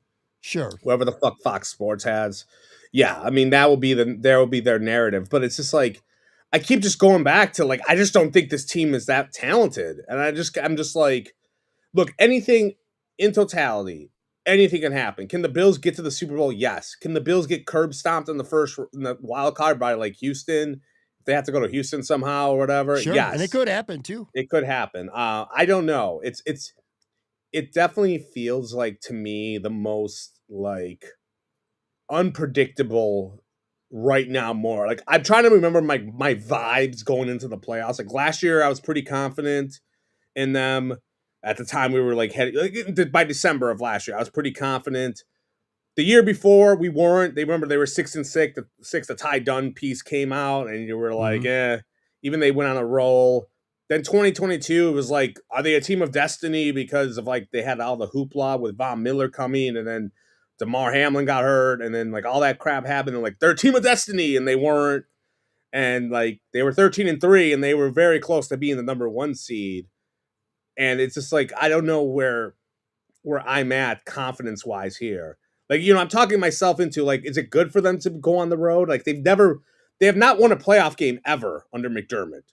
Speaker 1: Sure.
Speaker 2: whoever the fuck Fox Sports has. Yeah, I mean there will be their narrative, but it's just like I keep just going back to like I just don't think this team is that talented, and I'm just like, look, anything in totality, anything can happen. Can the Bills get to the Super Bowl? Yes. Can the Bills get curb stomped in the wild card by like Houston? If they have to go to Houston somehow or whatever,
Speaker 1: Sure. And it
Speaker 2: yes,
Speaker 1: could happen, too.
Speaker 2: it could happen. I don't know. It definitely feels like to me the most like unpredictable right now more. Like I'm trying to remember my vibes going into the playoffs. Like last year I was pretty confident in them. At the time we were like heading like, by December of last year, I was pretty confident. The year before, we weren't. They remember they were 6-6. The Ty Dunn piece came out, and you were like, Even they went on a roll. Then 2022, it was like, are they a team of destiny because of like they had all the hoopla with Von Miller coming, and then DeMar Hamlin got hurt, and then like all that crap happened, and like they're a team of destiny, and they weren't. And like they were 13-3, and they were very close to being the number 1 seed. And it's just like I don't know where I'm at confidence wise here. Like, I'm talking myself into like, is it good for them to go on the road? Like they have not won a playoff game ever under McDermott.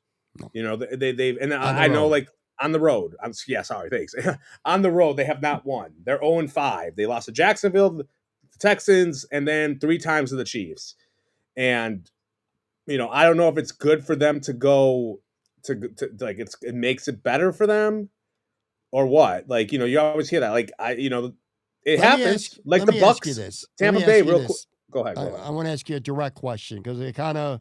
Speaker 1: No.
Speaker 2: They've, and I know like on the road. Sorry, thanks. On the road, they have not won. They're 0-5. They lost to Jacksonville, the Texans, and then 3 times to the Chiefs. And, I don't know if it's good for them to go to like, it makes it better for them. Or what? Like, you always hear that. Like, it happens. Like the Bucks, Tampa Bay. Real quick. Go ahead.
Speaker 1: I want to ask you a direct question because it kind of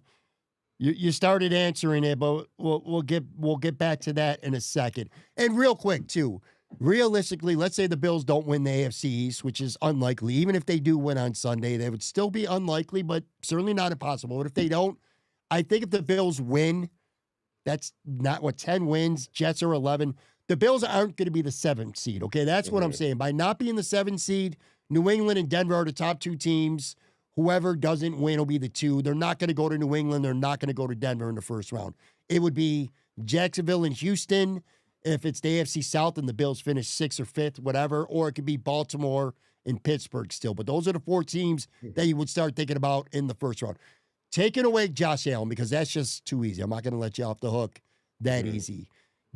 Speaker 1: you started answering it, but we'll get back to that in a second. And real quick too, realistically, let's say the Bills don't win the AFC East, which is unlikely. Even if they do win on Sunday, they would still be unlikely, but certainly not impossible. But if they don't, I think if the Bills win, that's not 10 wins. Jets are 11. The Bills aren't going to be the 7th seed, okay? That's what I'm saying. By not being the 7th seed, New England and Denver are the top 2 teams. Whoever doesn't win will be the 2. They're not going to go to New England. They're not going to go to Denver in the first round. It would be Jacksonville and Houston if it's the AFC South and the Bills finish 6th or 5th, whatever. Or it could be Baltimore and Pittsburgh still. But those are the 4 teams that you would start thinking about in the first round. Taking away Josh Allen, because that's just too easy. I'm not going to let you off the hook that easy.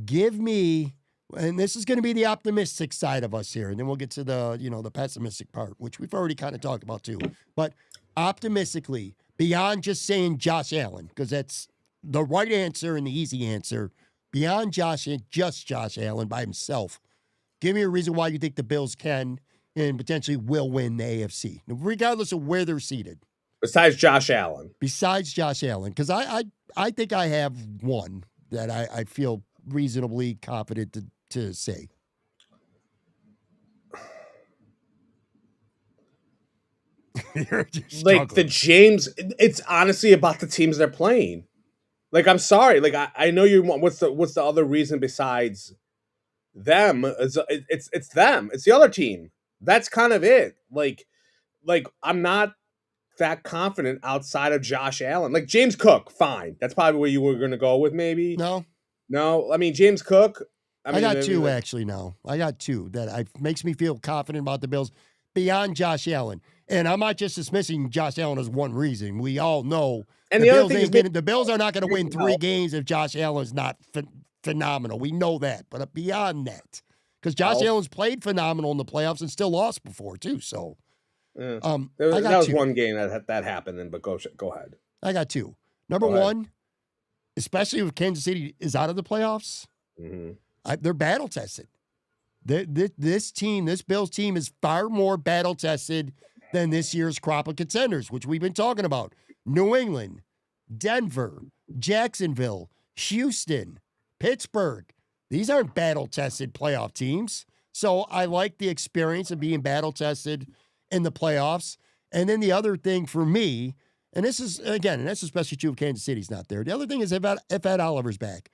Speaker 1: Give me, and this is going to be the optimistic side of us here, and then we'll get to the, the pessimistic part, which we've already kind of talked about too. But optimistically, beyond just saying Josh Allen, because that's the right answer and the easy answer, beyond just Josh Allen by himself, give me a reason why you think the Bills can and potentially will win the AFC, regardless of where they're seated.
Speaker 2: Besides Josh Allen.
Speaker 1: Because I think I have one that I feel reasonably confident to say.
Speaker 2: Like the James, it's honestly about the teams they're playing. Like, I'm sorry. Like, I know you want, what's the other reason besides them? It's them. It's the other team. That's kind of it. Like I'm not that confident outside of Josh Allen. Like James Cook, fine. That's probably where you were going to go with maybe. No. I mean, James Cook.
Speaker 1: I got 2 actually now. I got 2 that makes me feel confident about the Bills beyond Josh Allen. And I'm not just dismissing Josh Allen as one reason. We all know
Speaker 2: and
Speaker 1: the Bills are not going to win 3 games if Josh Allen is not phenomenal. We know that. But beyond that, because Josh Allen's played phenomenal in the playoffs and still lost before too. So.
Speaker 2: That was 1 game that happened, but go ahead. I
Speaker 1: got 2. Number 1, especially if Kansas City is out of the playoffs, they're battle tested. This Bills team is far more battle tested than this year's crop of contenders, which we've been talking about. New England, Denver, Jacksonville, Houston, Pittsburgh. These aren't battle tested playoff teams. So I like the experience of being battle tested in the playoffs. And then the other thing for me, and this is, again, and that's especially true if Kansas City's not there. The other thing is if Ed Oliver's back.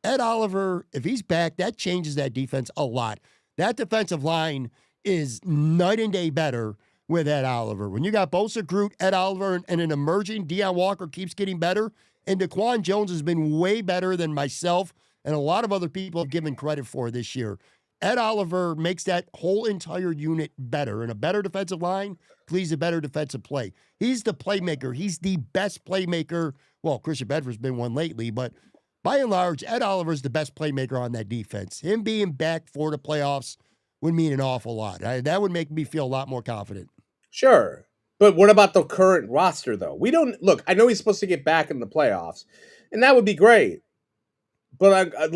Speaker 1: Ed Oliver, if he's back, that changes that defense a lot. That defensive line is night and day better with Ed Oliver. When you got Bosa, Groot, Ed Oliver, and an emerging Deion Walker keeps getting better, and DaQuan Jones has been way better than myself and a lot of other people have given credit for this year. Ed Oliver makes that whole entire unit better, and a better defensive line leads a better defensive play. He's the playmaker. He's the best playmaker. Well, Christian Bedford's been one lately, but by and large, Ed Oliver's the best playmaker on that defense. Him being back for the playoffs would mean an awful lot. That would make me feel a lot more confident.
Speaker 2: Sure. But what about the current roster, though? I know he's supposed to get back in the playoffs, and that would be great. But I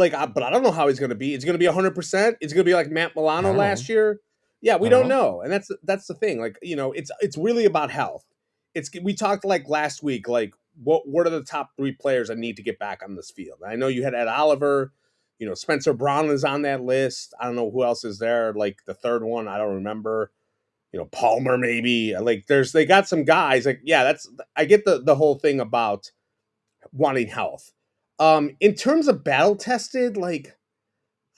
Speaker 2: don't know how he's going to be. It's going to be 100%. It's going to be like Matt Milano last year. Yeah, we don't know, and that's the thing. Like, it's really about health. We talked like last week. Like, what are the top 3 players that need to get back on this field? I know you had Ed Oliver. Spencer Brown is on that list. I don't know who else is there. Like the third one, I don't remember. Palmer maybe. Like they got some guys. Like I get the whole thing about wanting health. In terms of battle tested, like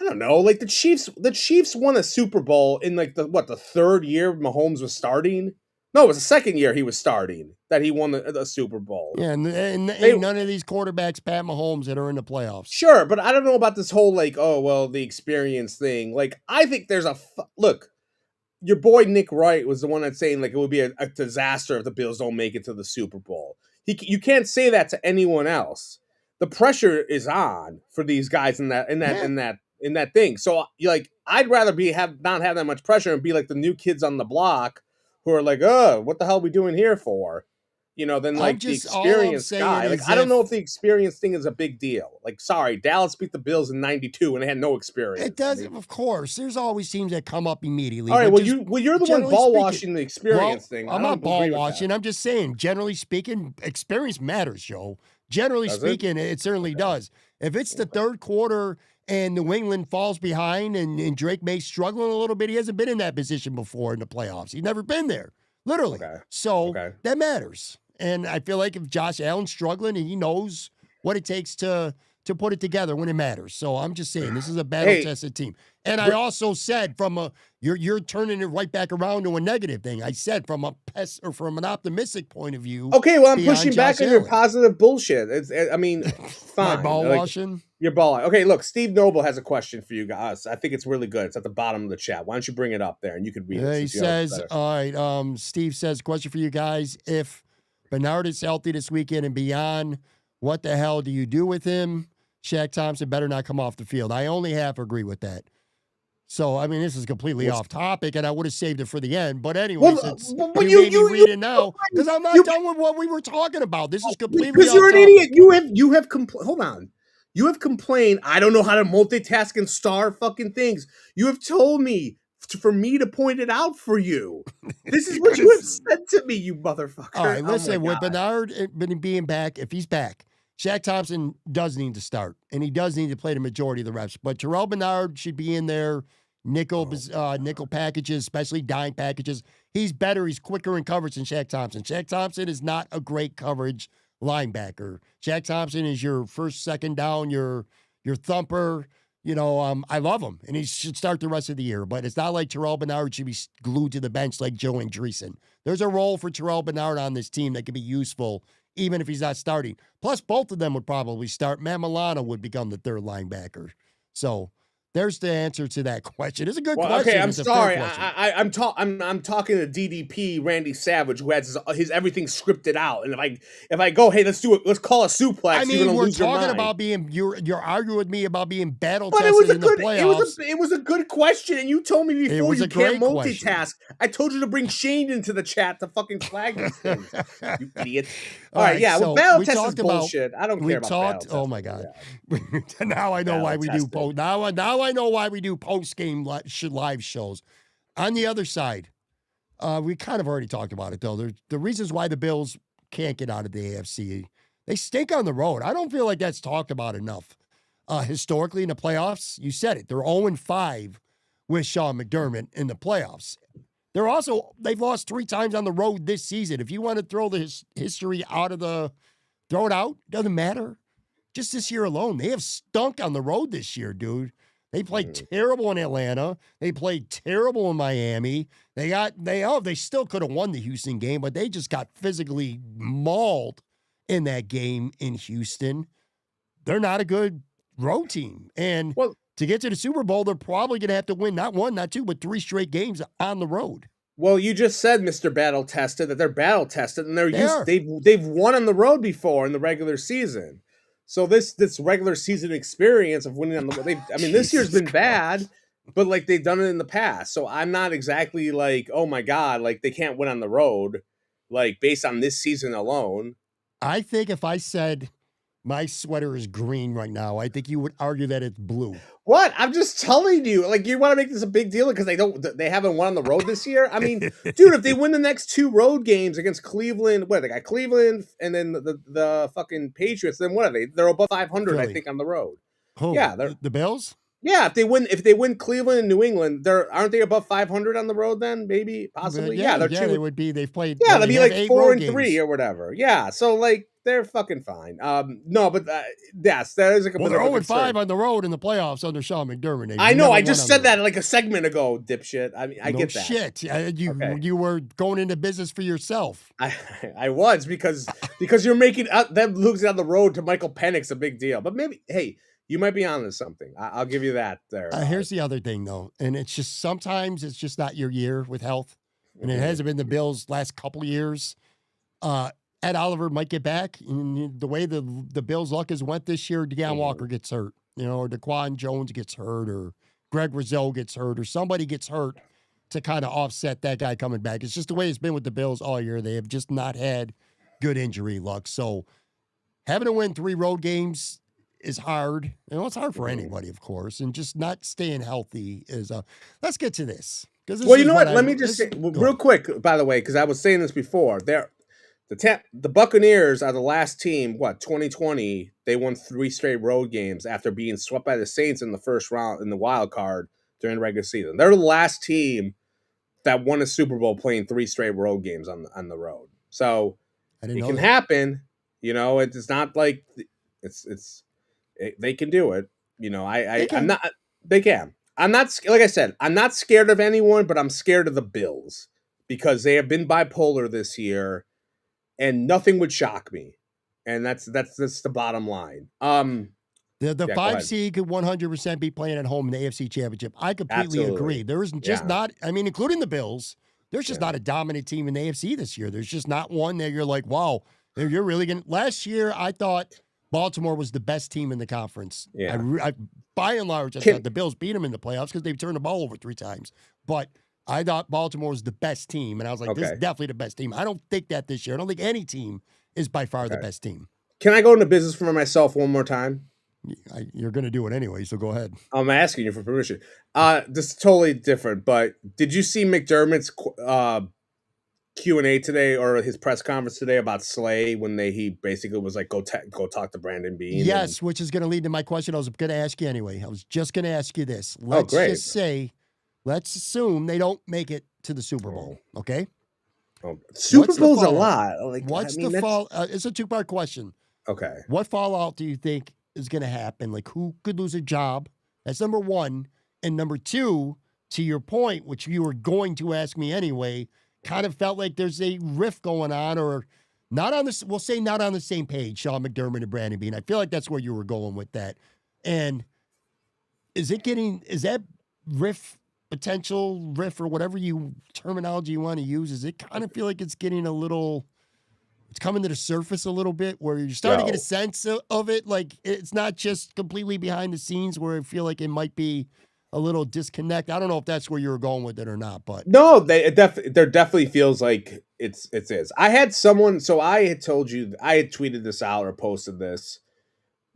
Speaker 2: I don't know, like the Chiefs won a Super Bowl in like the third year Mahomes was starting. No, it was the second year he was starting that he won the Super Bowl.
Speaker 1: Yeah, and ain't none of these quarterbacks, Pat Mahomes, that are in the playoffs.
Speaker 2: Sure, but I don't know about this whole like, oh well, the experience thing. Like, I think there's look. Your boy Nick Wright was the one that's saying like it would be a disaster if the Bills don't make it to the Super Bowl. You can't say that to anyone else. The pressure is on for these guys in that thing. So I'd rather not have that much pressure and be like the new kids on the block who are like, oh, what the hell are we doing here for? Than like the experienced guy. Like I don't know if the experience thing is a big deal. Like, sorry, Dallas beat the Bills in '92 and they had no experience.
Speaker 1: It does, of course. There's always teams that come up immediately.
Speaker 2: All right, you're the one ball washing the experience thing.
Speaker 1: I'm not ball washing. I'm just saying, generally speaking, experience matters, Joe. Generally speaking, it certainly does. If it's the third quarter and New England falls behind and Drake May's struggling a little bit, he hasn't been in that position before in the playoffs. He's never been there, literally. Okay. So that matters. And I feel like if Josh Allen's struggling and he knows what it takes to put it together when it matters. So I'm just saying this is a battle-tested team. And I also said you're turning it right back around to a negative thing. I said from an optimistic point of view.
Speaker 2: Okay, well I'm pushing back on your positive bullshit. Fine.
Speaker 1: My ball washing.
Speaker 2: Your ball. Okay, look, Steve Noble has a question for you guys. I think it's really good. It's at the bottom of the chat. Why don't you bring it up there and you could read it?
Speaker 1: He says, all right. Steve says, question for you guys: if Bernard is healthy this weekend and beyond, what the hell do you do with him? Shaq Thompson better not come off the field. I only half agree with that. So, I mean, this is completely off topic, and I would have saved it for the end. But anyways, you made me read it now because I'm not done with what we were talking about. This is completely
Speaker 2: because you're an idiot. You have hold on. You have complained. I don't know how to multitask and star fucking things. You have told me for me to point it out for you. This is what you have said to me, you motherfucker.
Speaker 1: All right, listen, with Bernard being back, if he's back, Shaq Thompson does need to start, and he does need to play the majority of the reps. But Terrell Bernard should be in there, nickel packages, especially dime packages. He's better. He's quicker in coverage than Shaq Thompson. Shaq Thompson is not a great coverage linebacker. Shaq Thompson is your first, second down, your thumper. I love him, and he should start the rest of the year. But it's not like Terrell Bernard should be glued to the bench like Joe Andreessen. There's a role for Terrell Bernard on this team that could be useful, even if he's not starting. Plus, both of them would probably start. Matt Milano would become the third linebacker. So there's the answer to that question. It's a good question.
Speaker 2: Okay, I'm sorry. I'm talking to DDP Randy Savage, who has his everything scripted out. And if I go, hey, let's do it. Let's call a suplex.
Speaker 1: I mean, we're talking about you're arguing with me about being battle tested in the playoffs.
Speaker 2: It was a good question, and you told me before you can't multitask. I told you to bring Shane into the chat to fucking flag these things. You idiot. All right, yeah. So battle test is bullshit. I don't care about battle test.
Speaker 1: Oh my god. Yeah. Now I know why we do post. Now I know why we do post-game live shows. On the other side, we kind of already talked about it, though. The reasons why the Bills can't get out of the AFC, they stink on the road. I don't feel like that's talked about enough. Historically, in the playoffs, you said it. They're 0-5 with Sean McDermott in the playoffs. They've lost 3 times on the road this season. If you want to throw the history throw it out, doesn't matter. Just this year alone, they have stunk on the road this year, dude. They played terrible in Atlanta. They played terrible in Miami. They still could have won the Houston game, but they just got physically mauled in that game in Houston. They're not a good road team. And to get to the Super Bowl, they're probably going to have to win not 1, not 2, but 3 straight games on the road.
Speaker 2: Well, you just said, Mr. Battle Tested, that they're battle tested, and they've won on the road before in the regular season. So this regular season experience of winning on the road, this year's been bad, but like they've done it in the past. So I'm not exactly like, oh my God, like they can't win on the road, like based on this season alone.
Speaker 1: I think if I said my sweater is green right now, I think you would argue that it's blue.
Speaker 2: What? I'm just telling you. Like, you want to make this a big deal because they haven't won on the road this year? I mean, dude, if they win the next 2 road games against Cleveland, they got Cleveland and then the fucking Patriots, then what are they? They're above 500, Philly. I think, on the road.
Speaker 1: Who?
Speaker 2: Yeah.
Speaker 1: The Bills?
Speaker 2: Yeah, if they win Cleveland and New England, aren't they above 500 on the road then? Maybe,
Speaker 1: But
Speaker 2: possibly. Yeah,
Speaker 1: yeah,
Speaker 2: they're
Speaker 1: yeah, they
Speaker 2: two.
Speaker 1: would be. They've played.
Speaker 2: Yeah,
Speaker 1: Well,
Speaker 2: they'll
Speaker 1: they
Speaker 2: be
Speaker 1: have
Speaker 2: like
Speaker 1: 8
Speaker 2: 4
Speaker 1: road
Speaker 2: and 3
Speaker 1: games.
Speaker 2: or whatever. Yeah, so like they're fucking fine. No, but yes, that is like a
Speaker 1: Well,
Speaker 2: bit
Speaker 1: they're
Speaker 2: of a
Speaker 1: 0-5
Speaker 2: concern.
Speaker 1: on the road in the playoffs under Sean McDermott. They've
Speaker 2: I know.
Speaker 1: never
Speaker 2: I
Speaker 1: won
Speaker 2: just
Speaker 1: on the
Speaker 2: said that
Speaker 1: road.
Speaker 2: like a segment ago, dipshit. I mean, I
Speaker 1: No
Speaker 2: get that.
Speaker 1: shit. You
Speaker 2: Okay.
Speaker 1: you were going into business for yourself.
Speaker 2: I I was because you're making them losing on the road to Michael Penix a big deal. But maybe, hey, you might be onto something. I'll give you that there.
Speaker 1: Here's the other thing, though, and it's just sometimes it's just not your year with health, and it
Speaker 2: Mhm.
Speaker 1: hasn't been the Bills' last couple years. Uh, Ed Oliver might get back, and the way the Bills' luck has went this year, Deion
Speaker 2: Mhm.
Speaker 1: Walker gets hurt, or Daquan Jones gets hurt, or Greg Rizzo gets hurt, or somebody gets hurt to kind of offset that guy coming back. It's just the way it's been with the Bills all year. They have just not had good injury luck. So having to win 3 road games is hard. It's hard for
Speaker 2: Mhm.
Speaker 1: anybody, of course, and just not staying healthy is. Let's get to this because this
Speaker 2: Well, you
Speaker 1: is
Speaker 2: know
Speaker 1: what
Speaker 2: what?
Speaker 1: I
Speaker 2: Let me just
Speaker 1: this.
Speaker 2: say
Speaker 1: Go
Speaker 2: real
Speaker 1: ahead.
Speaker 2: quick. By the way, because I was saying this before, the Buccaneers are the last team. What 2020? They won 3 straight road games after being swept by the Saints in the first round in the wild card during the regular season. They're the last team that won a Super Bowl playing 3 straight road games on the road. So
Speaker 1: I didn't
Speaker 2: it
Speaker 1: know
Speaker 2: can
Speaker 1: that.
Speaker 2: happen. It's not like they can do it.
Speaker 1: They
Speaker 2: I'm
Speaker 1: can.
Speaker 2: not. They can. I'm not like I said. I'm not scared of anyone, but I'm scared of the Bills because they have been bipolar this year, and nothing would shock me. And that's the bottom line.
Speaker 1: The
Speaker 2: Yeah, go
Speaker 1: 5
Speaker 2: ahead.
Speaker 1: seed could 100% be playing at home in the AFC Championship. I completely agree.
Speaker 2: Absolutely.
Speaker 1: There is just
Speaker 2: Yeah.
Speaker 1: not, I mean, including the Bills, there's just
Speaker 2: Yeah.
Speaker 1: not a dominant team in the AFC this year. There's just not one that you're like, wow, you're really going to. Last year, I thought Baltimore was the best team in the conference.
Speaker 2: Yeah.
Speaker 1: By and large, I
Speaker 2: Can
Speaker 1: thought the Bills beat them in the playoffs because they've turned the ball over 3 times. But I thought Baltimore was the best team. And I was like, this is
Speaker 2: okay.
Speaker 1: definitely the best team. I don't think that this year. I don't think any team is by far the
Speaker 2: Okay.
Speaker 1: best team.
Speaker 2: Can I go into business for myself one more time?
Speaker 1: You're going to do it anyway, so go ahead.
Speaker 2: I'm asking you for permission. This is totally different, but did you see McDermott's Q&A today or his press conference today about Slay when he basically was like, go talk to Brandon Beane?
Speaker 1: Yes, which is going to lead to my question I was going to ask you anyway. I was just going to ask you this.
Speaker 2: Oh,
Speaker 1: Let's
Speaker 2: great.
Speaker 1: just say, let's assume they don't make it to the Super Bowl, okay?
Speaker 2: Super
Speaker 1: What's the
Speaker 2: Bowl's a
Speaker 1: fallout?
Speaker 2: lot. Like, I
Speaker 1: What's
Speaker 2: mean,
Speaker 1: the
Speaker 2: that's
Speaker 1: fall? It's a 2-part question.
Speaker 2: okay.
Speaker 1: What fallout do you think is going to happen? Like, who could lose a job? That's number one. And number two, to your point, which you were going to ask me anyway, kind of felt like there's a rift going on, or not on this. We'll say not on the same page. Sean McDermott and Brandon Beane. I feel like that's where you were going with that. And is that riff or whatever terminology you want to use? Is it kind of feel like it's getting a little? It's coming to the surface a little bit where you're starting to get a
Speaker 2: Yo,
Speaker 1: sense of it. Like it's not just completely behind the scenes where I feel like it might be a little disconnect. I don't know if that's where you were going with it or not, but
Speaker 2: no, there definitely feels like it is. I had someone, so I had told you, I had tweeted this out or posted this,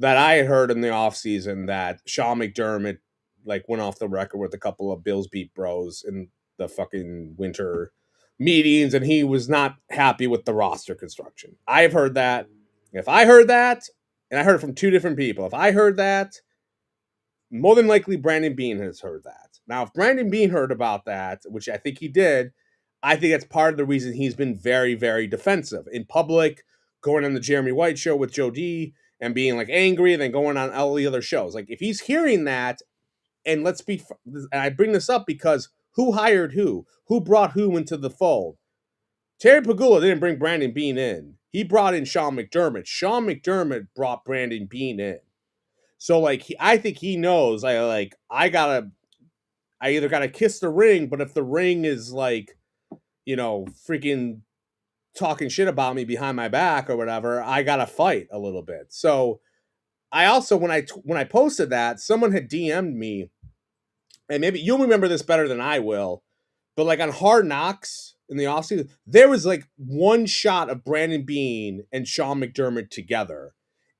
Speaker 2: that I had heard in the offseason that Sean McDermott like went off the record with a couple of Bills beat bros in the fucking winter meetings, and he was not happy with the roster construction. I've heard that. If I heard that, and I heard it from 2 different people, if I heard that, more than likely Brandon Beane has heard that. Now, if Brandon Beane heard about that, which I think he did, I think that's part of the reason he's been very, very defensive in public, going on the Jeremy White show with Joe D and being like angry, and then going on all the other shows. Like if he's hearing that, and and I bring this up because who hired who? Who brought who into the fold? Terry Pagula didn't bring Brandon Beane in. He brought in Sean McDermott. Sean McDermott brought Brandon Beane in. So like I think he knows I either gotta kiss the ring, but if the ring is like, freaking talking shit about me behind my back or whatever, I gotta fight a little bit. So I also when I posted that, someone had DM'd me, and maybe you'll remember this better than I will, but like on Hard Knocks in the offseason, there was like one shot of Brandon Beane and Sean McDermott together.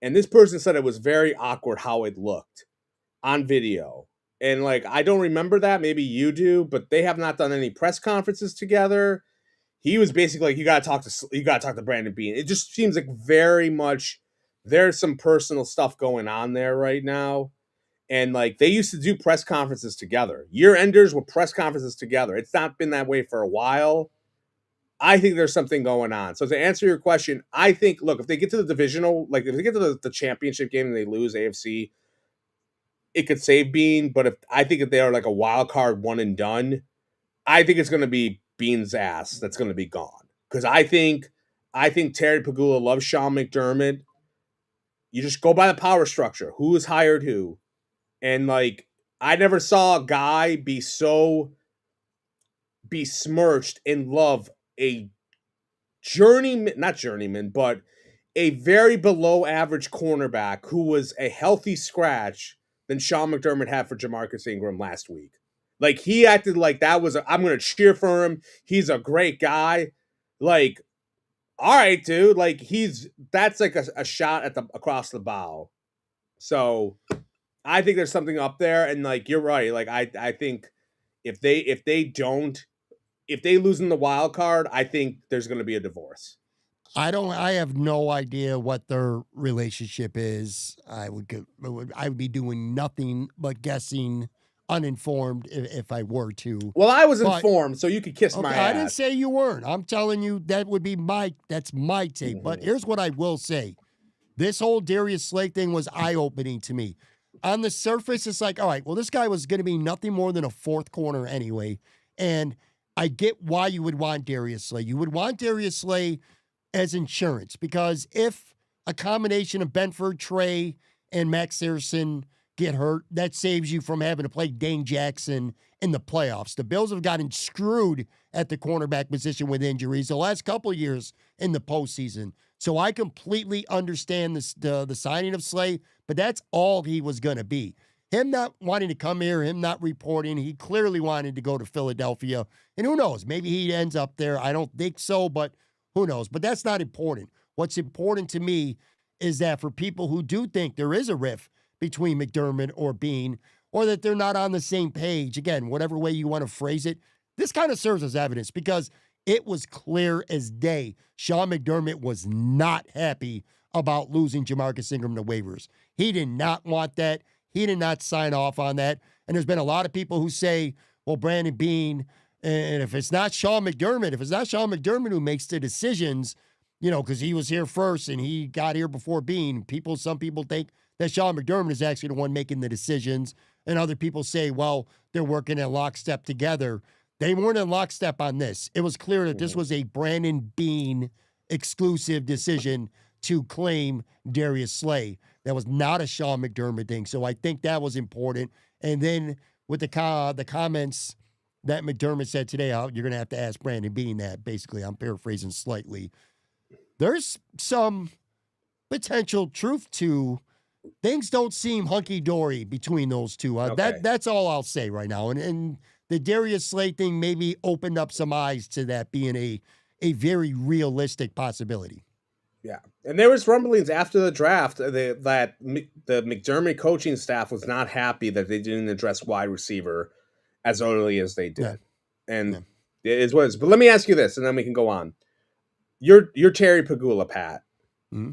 Speaker 2: And this person said it was very awkward how it looked on video. And like I don't remember that, maybe you do, but they have not done any press conferences together. He was basically like, you gotta talk to Brandon Beane. It just seems like very much there's some personal stuff going on there right now. And like they used to do press conferences together. Year enders were press conferences together. It's not been that way for a while. I think there's something going on. So to answer your question, I think, look, if they get to the divisional, like if they get to the championship game and they lose AFC, it could save Bean. But I think if they are like a wild card one and done, I think it's going to be Bean's ass that's going to be gone. Because I think Terry Pagula loves Sean McDermott. You just go by the power structure. Who has hired who? And like, I never saw a guy be besmirched and love a not journeyman, but a very below average cornerback who was a healthy scratch than Sean McDermott had for Jamarcus Ingram last week. Like, he acted like that was, I'm going to cheer for him. He's a great guy. Like, all right, dude. Like, that's like a shot at across the bow. So I think there's something up there. And like, you're right. Like, I think if they lose in the wild card, I think there's going to be a divorce.
Speaker 1: I have no idea what their relationship is. I would be doing nothing but guessing, uninformed if I were to.
Speaker 2: Well, I was informed, so you could kiss my ass.
Speaker 1: I didn't say you weren't. I'm telling you that's my take. Mm-hmm. But here's what I will say. This whole Darius Slay thing was eye-opening to me. On the surface, it's like, all right, well, this guy was going to be nothing more than a fourth corner anyway. And I get why you would want Darius Slay. You would want Darius Slay as insurance, because if a combination of Benford, Trey, and Max Saracen get hurt, that saves you from having to play Dane Jackson in the playoffs. The Bills have gotten screwed at the cornerback position with injuries the last couple of years in the postseason. So I completely understand the signing of Slay, but that's all he was going to be. Him not wanting to come here, him not reporting, he clearly wanted to go to Philadelphia. And who knows, maybe he ends up there. I don't think so, but who knows? But that's not important. What's important to me is that for people who do think there is a rift between McDermott or Bean, or that they're not on the same page, again, whatever way you want to phrase it, this kind of serves as evidence because it was clear as day Sean McDermott was not happy about losing Jamarcus Ingram to waivers. He did not want that. He did not sign off on that. And there's been a lot of people who say, well, Brandon Bean, and if it's not Sean McDermott who makes the decisions, because he was here first and he got here before Bean, some people think that Sean McDermott is actually the one making the decisions. And other people say, well, they're working in lockstep together. They weren't in lockstep on this. It was clear that this was a Brandon Bean exclusive decision to claim Darius Slay. That was not a Sean McDermott thing. So I think that was important. And then with the comments that McDermott said today, you're going to have to ask Brandon Bean that. Basically, I'm paraphrasing slightly. There's some potential truth to things don't seem hunky-dory between those two.
Speaker 2: Okay.
Speaker 1: That's all I'll say right now. And the Darius Slay thing maybe opened up some eyes to that being a very realistic possibility.
Speaker 2: Yeah. And there was rumblings after the draft that the McDermott coaching staff was not happy that they didn't address wide receiver as early as they did. Yeah. And it is what it is. But let me ask you this, and then we can go on. You're Terry Pagula, Pat. Mm-hmm.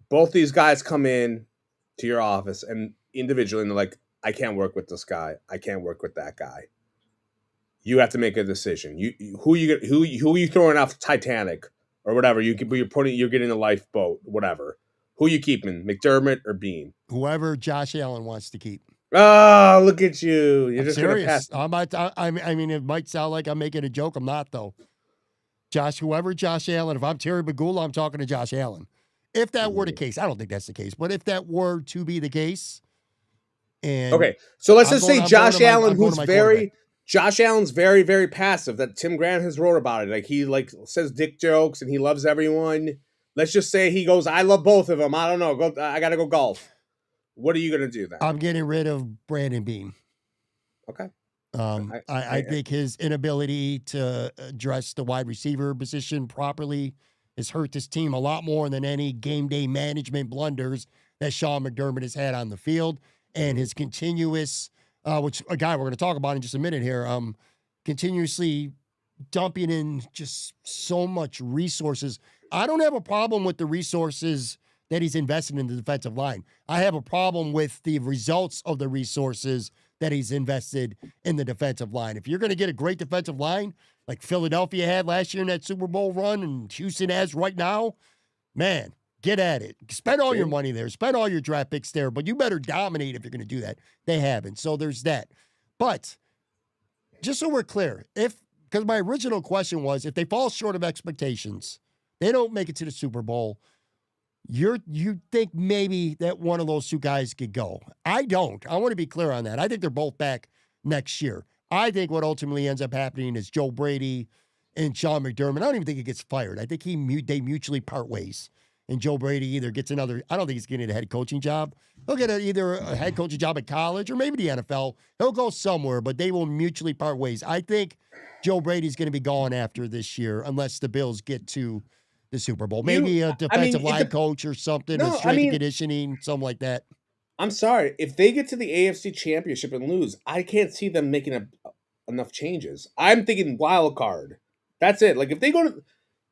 Speaker 2: Both these guys come in to your office and individually, and they're like, I can't work with this guy. I can't work with that guy. You have to make a decision. Who you throwing off Titanic or whatever? You're getting a lifeboat, whatever. Who you keeping, McDermott or Bean?
Speaker 1: Whoever Josh Allen wants to keep.
Speaker 2: Oh, look at you! You're just
Speaker 1: serious. I mean, it might sound like I'm making a joke. I'm not though. Whoever Josh Allen. If I'm Terry Pagula, I'm talking to Josh Allen. If that were the case, I don't think that's the case. But if that were to be the case, and
Speaker 2: okay, so let's just say Josh Allen, Josh Allen's very, very passive. That Tim Grant has wrote about it. Like he says dick jokes and he loves everyone. Let's just say he goes, I love both of them. I don't know. I got to go golf. What are you going to do then?
Speaker 1: I'm getting rid of Brandon Bean.
Speaker 2: Okay.
Speaker 1: I think his inability to address the wide receiver position properly has hurt this team a lot more than any game day management blunders that Sean McDermott has had on the field. And his continuous, which a guy we're going to talk about in just a minute here, continuously dumping in just so much resources. I don't have a problem with the resources that he's invested in the defensive line. I have a problem with the results of the resources that he's invested in the defensive line. If you're going to get a great defensive line like Philadelphia had last year in that Super Bowl run and Houston has right now, man, get at it. Spend all your money there. Spend all your draft picks there, but you better dominate if you're going to do that. They haven't. So there's that. But just so we're clear, because my original question was, if they fall short of expectations, they don't make it to the Super Bowl, you think maybe that one of those two guys could go. I don't. I want to be clear on that. I think they're both back next year. I think what ultimately ends up happening is Joe Brady and Sean McDermott. I don't even think he gets fired. I think they mutually part ways. And Joe Brady either gets another, I don't think he's getting a head coaching job. He'll get either a head coaching job at college or maybe the NFL. He'll go somewhere, but they will mutually part ways. I think Joe Brady's going to be gone after this year unless the Bills get to the Super Bowl. Maybe a defensive line coach or something, or strength and conditioning, something like that.
Speaker 2: I'm sorry. If they get to the AFC Championship and lose, I can't see them making enough changes. I'm thinking wild card. That's it. Like, if they go to...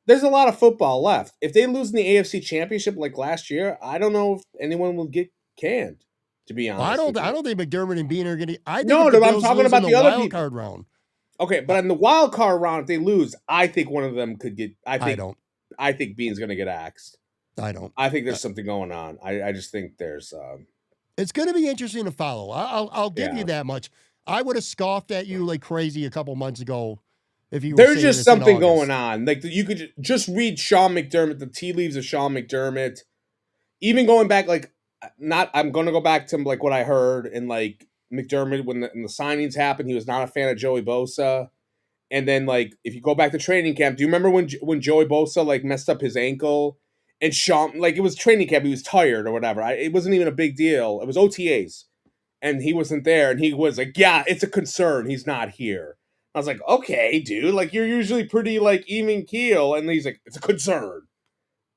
Speaker 2: There's a lot of football left. If they lose in the AFC Championship like last year, I don't know if anyone will get canned, to be honest.
Speaker 1: Well, I don't think McDermott and Bean are going to...
Speaker 2: I'm talking about the other
Speaker 1: wild card round.
Speaker 2: Okay, but in the wild card round, if they lose, I think one of them could get... I think Bean's going to get axed.
Speaker 1: I don't.
Speaker 2: I think there's something going on. I just think there's...
Speaker 1: It's going to be interesting to follow. I'll give you that much. I would have scoffed at you like crazy a couple months ago if you were
Speaker 2: There's just something going on. Like, you could just read Sean McDermott, the tea leaves of Sean McDermott. Even going back, like, I'm going to go back to like what I heard, and like McDermott, when the signings happened, he was not a fan of Joey Bosa. And then, like, if you go back to training camp, do you remember when Joey Bosa like messed up his ankle? And Sean, like, it was training camp, he was tired or whatever. It wasn't even a big deal. It was OTAs. And he wasn't there, and he was like, yeah, it's a concern. He's not here. I was like, okay, dude, like, you're usually pretty, like, even keel. And he's like, it's a concern.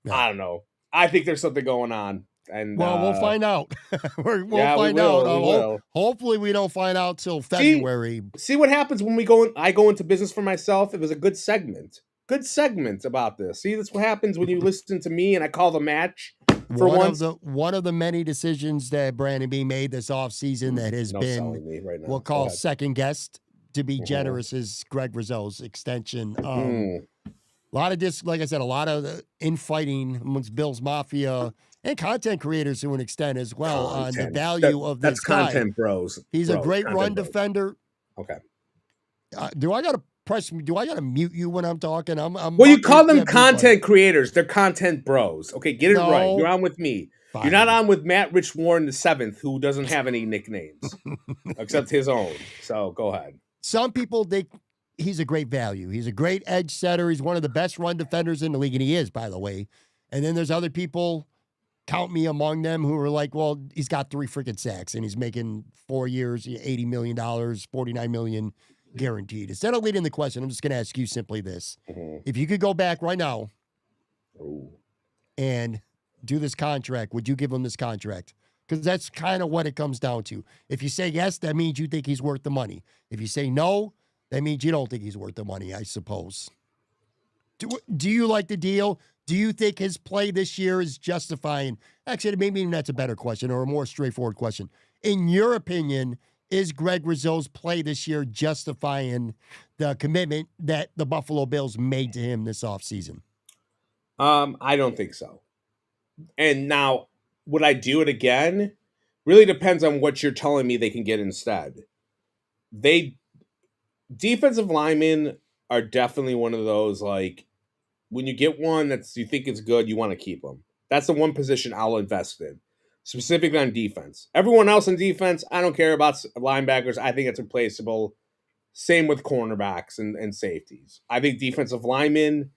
Speaker 2: Yeah. I don't know. I think there's something going on. And
Speaker 1: we'll find out. we'll find out. Hopefully we don't find out till February.
Speaker 2: See what happens when I go into business for myself. It was a good segment. Good segment about this. See, that's what happens when you listen to me and I call the match.
Speaker 1: One of the many decisions that Brandon B made this offseason that has been right we'll call second guessed, to be generous, is Greg Rizzo's extension. A lot of like I said, a lot of infighting amongst Bills Mafia and content creators to an extent as well on the value of this guy.
Speaker 2: That's content bros.
Speaker 1: He's a great run defender.
Speaker 2: Okay.
Speaker 1: Do I got to mute you when I'm talking?
Speaker 2: Well, you call them content creators. They're content bros. Okay, get it right. You're on with me. Fine. You're not on with Matt Rich Warren the seventh, who doesn't have any nicknames except his own. So go ahead.
Speaker 1: Some people think he's a great value. He's a great edge setter. He's one of the best run defenders in the league, and he is, by the way. And then there's other people, count me among them, who are like, well, he's got 3 freaking sacks, and he's making 4 years, $80 million, $49 million guaranteed. Instead of leading the question, I'm just going to ask you simply this. If you could go back right now and do this contract, would you give him this contract? Because that's kind of what it comes down to. If you say yes, that means you think he's worth the money. If you say no, that means you don't think he's worth the money, I suppose. Do you like the deal? Do you think his play this year is justifying? Actually, maybe that's a better question or a more straightforward question. In your opinion, is Greg Rizzo's play this year justifying the commitment that the Buffalo Bills made to him this offseason?
Speaker 2: I don't think so. And now, would I do it again? Really depends on what you're telling me they can get instead. Defensive linemen are definitely one of those, like, when you get one that you think is good, you want to keep them. That's the one position I'll invest in, specifically on defense. Everyone else on defense, I don't care about linebackers. I think it's replaceable. Same with cornerbacks and safeties. I think defensive linemen,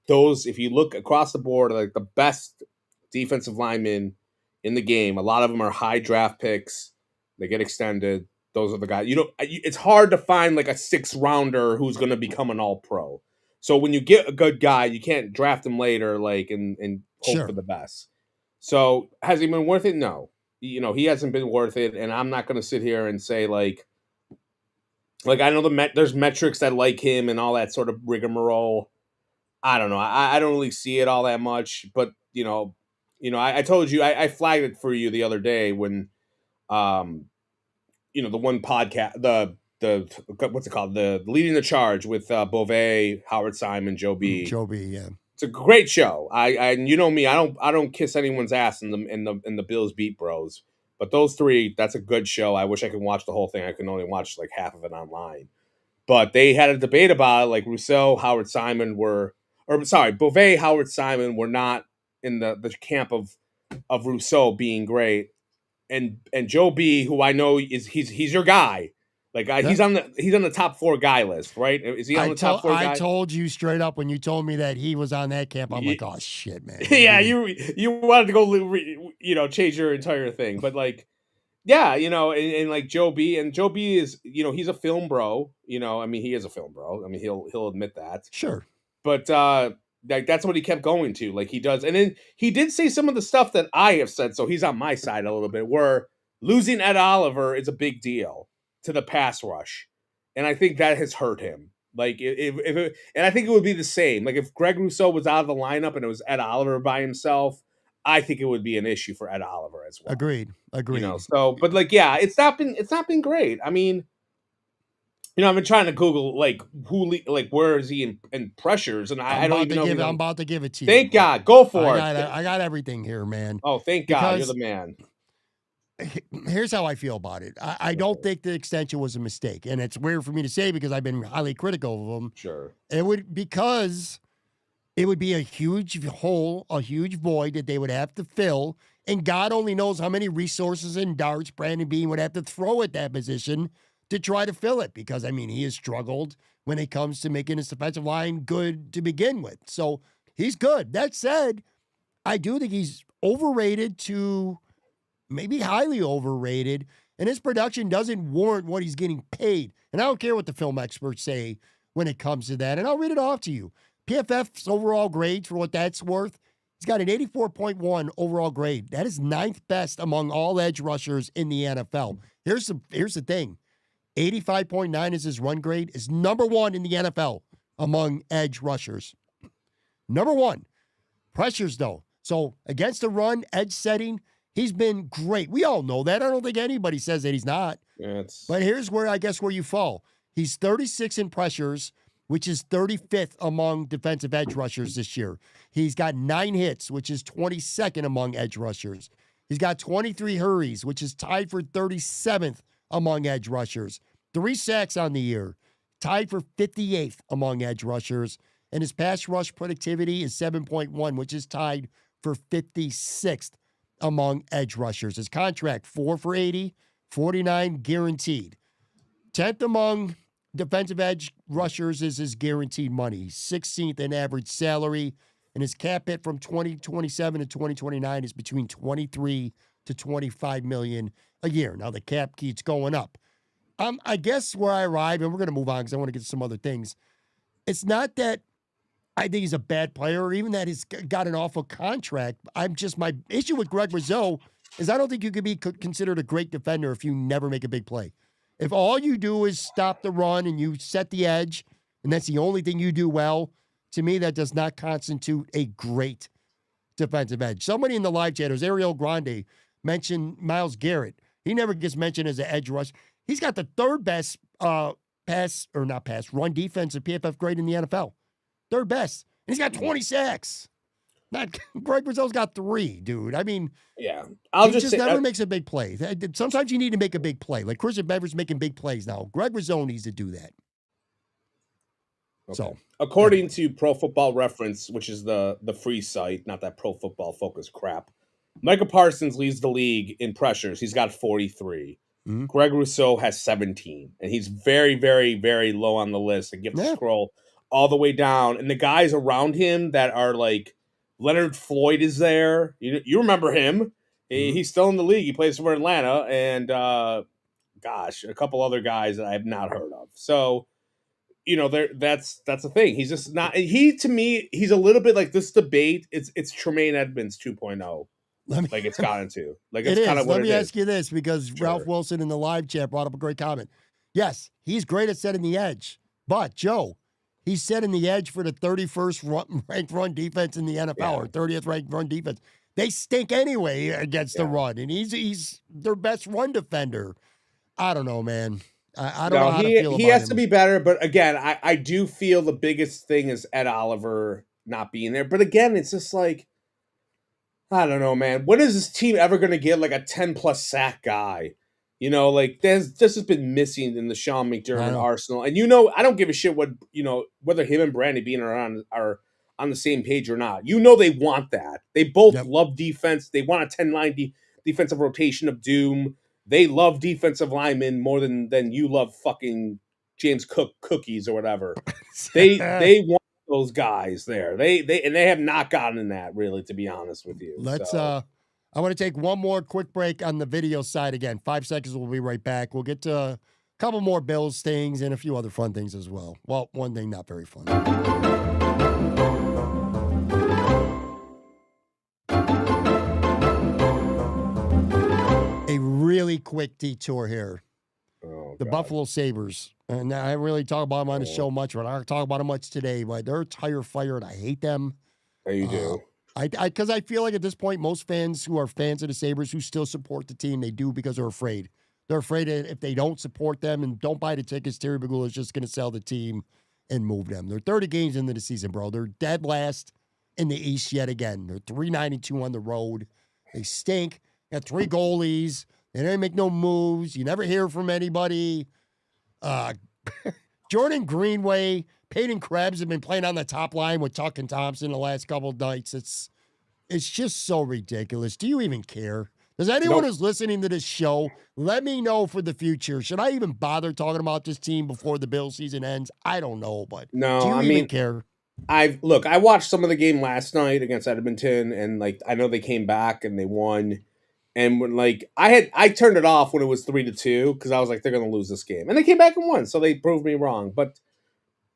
Speaker 2: those, if you look across the board, like the best defensive linemen in the game, a lot of them are high draft picks. They get extended. Those are the guys. It's hard to find like a 6th rounder who's going to become an all-pro. So when you get a good guy, you can't draft him later, like, and hope for the best. So has he been worth it? No. He hasn't been worth it, and I'm not going to sit here and say like I know there's metrics that like him and all that sort of rigmarole. I don't know. I don't really see it all that much, but I told you I flagged it for you the other day when, the one podcast, the what's it called, the Leading the Charge with Beauvais, Howard Simon, Joe B.
Speaker 1: Joe B. Yeah,
Speaker 2: it's a great show. And you know me, I don't kiss anyone's ass in the Bills Beat Bros. But those three, that's a good show. I wish I could watch the whole thing. I can only watch like half of it online. But they had a debate about it. Like Rousseau, Howard Simon Beauvais, Howard Simon were not in the camp of Rousseau being great, and Joe B, who I know he's your guy. Like he's on the top 4 guy list, right? Is he on the top 4 guy?
Speaker 1: I told you straight up when you told me that he was on that camp. I'm like, oh shit, man.
Speaker 2: Yeah, you wanted to go, change your entire thing, but like, yeah, and like Joe B is, he's a film bro. I mean, he is a film bro. I mean, he'll admit that.
Speaker 1: Sure,
Speaker 2: but like that's what he kept going to. Like he does, and then he did say some of the stuff that I have said. So he's on my side a little bit. Where losing Ed Oliver is a big deal to the pass rush, and I think that has hurt him. Like and I think it would be the same. Like if Greg Rousseau was out of the lineup and it was Ed Oliver by himself, I think it would be an issue for Ed Oliver as well.
Speaker 1: Agreed.
Speaker 2: So, but like, yeah, it's not been great. I mean, I've been trying to Google like where is he in pressures, and I don't even know.
Speaker 1: I'm about to give it to you.
Speaker 2: Thank God, go for it.
Speaker 1: I got everything here, man.
Speaker 2: Oh, thank God, you're the man.
Speaker 1: Here's how I feel about it. I don't think the extension was a mistake, and it's weird for me to say because I've been highly critical of him.
Speaker 2: Sure,
Speaker 1: it would be a huge hole, a huge void that they would have to fill, and God only knows how many resources and darts Brandon Beane would have to throw at that position to try to fill it. Because I mean, he has struggled when it comes to making his defensive line good to begin with. So he's good. That said, I do think he's overrated to maybe highly overrated, and his production doesn't warrant what he's getting paid. And I don't care what the film experts say when it comes to that, and I'll read it off to you. PFF's overall grade, for what that's worth, he's got an 84.1 overall grade. That is 9th best among all edge rushers in the NFL. Here's the thing. 85.9 is his run grade, is number 1 in the NFL among edge rushers. Number 1. Pressures, though. So against the run, edge setting, he's been great. We all know that. I don't think anybody says that he's not.
Speaker 2: Yeah,
Speaker 1: but here's where you fall. He's 36 in pressures, which is 35th among defensive edge rushers this year. He's got 9 hits, which is 22nd among edge rushers. He's got 23 hurries, which is tied for 37th among edge rushers. 3 sacks on the year, tied for 58th among edge rushers. And his pass rush productivity is 7.1, which is tied for 56th among edge rushers. His contract, 4 for $80, 49 guaranteed. 10th among defensive edge rushers is his guaranteed money. 16th in average salary, and his cap hit from 2027 to 2029 is between 23 to 25 million a year. Now the cap keeps going up. I guess where I arrive, and we're going to move on because I want to get to some other things. It's not that I think he's a bad player or even that he's got an awful contract. My issue with Greg Rousseau is I don't think you could be considered a great defender if you never make a big play. If all you do is stop the run and you set the edge, and that's the only thing you do well, to me, that does not constitute a great defensive edge. Somebody in the live chat, Ariel Grande, mentioned Myles Garrett. He never gets mentioned as an edge rush. He's got the 3rd best run defense at PFF grade in the NFL. 3rd best. And he's got 20 sacks. Greg Rousseau's got 3, dude. I mean,
Speaker 2: yeah,
Speaker 1: he just never makes a big play. Sometimes you need to make a big play. Like Christian Bever's making big plays now. Greg Rousseau needs to do that.
Speaker 2: Okay.
Speaker 1: So,
Speaker 2: according to Pro Football Reference, which is the free site, not that Pro Football Focus crap, Micah Parsons leads the league in pressures. He's got 43.
Speaker 1: Mm-hmm.
Speaker 2: Greg Rousseau has 17, and he's very, very, very low on the list. And you have to scroll all the way down, and the guys around him that are like Leonard Floyd is there. You remember him? Mm-hmm. He's still in the league. He plays for Atlanta, and a couple other guys that I have not heard of. So, that's the thing. He's just not. To me, he's a little bit like this debate. It's Tremaine Edmonds 2.0. It's gotten to. It's kind of what
Speaker 1: Let me ask you this, because Ralph Wilson in the live chat brought up a great comment. Yes, he's great at setting the edge, but Joe, he's setting the edge for the 31st ranked run defense in the NFL or 30th ranked run defense. they stink anyway against the run, and he's their best run defender. I don't know, man. I don't know
Speaker 2: No,
Speaker 1: how to feel
Speaker 2: he
Speaker 1: about
Speaker 2: has to
Speaker 1: him.
Speaker 2: be better. But again, I do feel the biggest thing is Ed Oliver not being there. But again, it's just like, I don't know, man. When is this team ever going to get like a 10+ sack guy? You know, like this has been missing in the Sean
Speaker 1: I
Speaker 2: McDermott
Speaker 1: know.
Speaker 2: arsenal. And I don't give a shit what whether him and Brandy being around are on the same page or not. They want that. They both
Speaker 1: Yep.
Speaker 2: love defense. They want a 10-line defensive rotation of doom. They love defensive linemen more than you love fucking James Cook cookies or whatever. They want those guys there. They have not gotten that, really, to be honest with you.
Speaker 1: Let's
Speaker 2: So
Speaker 1: I want to take one more quick break on the video side again. 5 seconds, we'll be right back. We'll get to a couple more Bills things and a few other fun things as well. Well, one thing not very fun. A really quick detour here. The
Speaker 2: God.
Speaker 1: Buffalo Sabres. And I really talk about them on the show much, but I don't talk about them much today. But they're tire fired. I hate them.
Speaker 2: There you do.
Speaker 1: Because I feel like at this point, most fans who are fans of the Sabres who still support the team, they do because they're afraid. They're afraid that if they don't support them and don't buy the tickets, Terry Bagula is just going to sell the team and move them. They're 30 games into the season, bro. They're dead last in the East yet again. They're 392 on the road. They stink. Got 3 goalies. They didn't make no moves. You never hear from anybody. Jordan Greenway, Peyton Krebs have been playing on the top line with Tuck and Thompson the last couple of nights. It's just so ridiculous. Do you even care? Does anyone who's listening to this show let me know for the future? Should I even bother talking about this team before the Bill season ends? I don't know, but
Speaker 2: No,
Speaker 1: do you even care?
Speaker 2: I watched some of the game last night against Edmonton, and like I know they came back and they won. And when I turned it off when it was 3-2 because I was like, they're gonna lose this game. And they came back and won, so they proved me wrong. But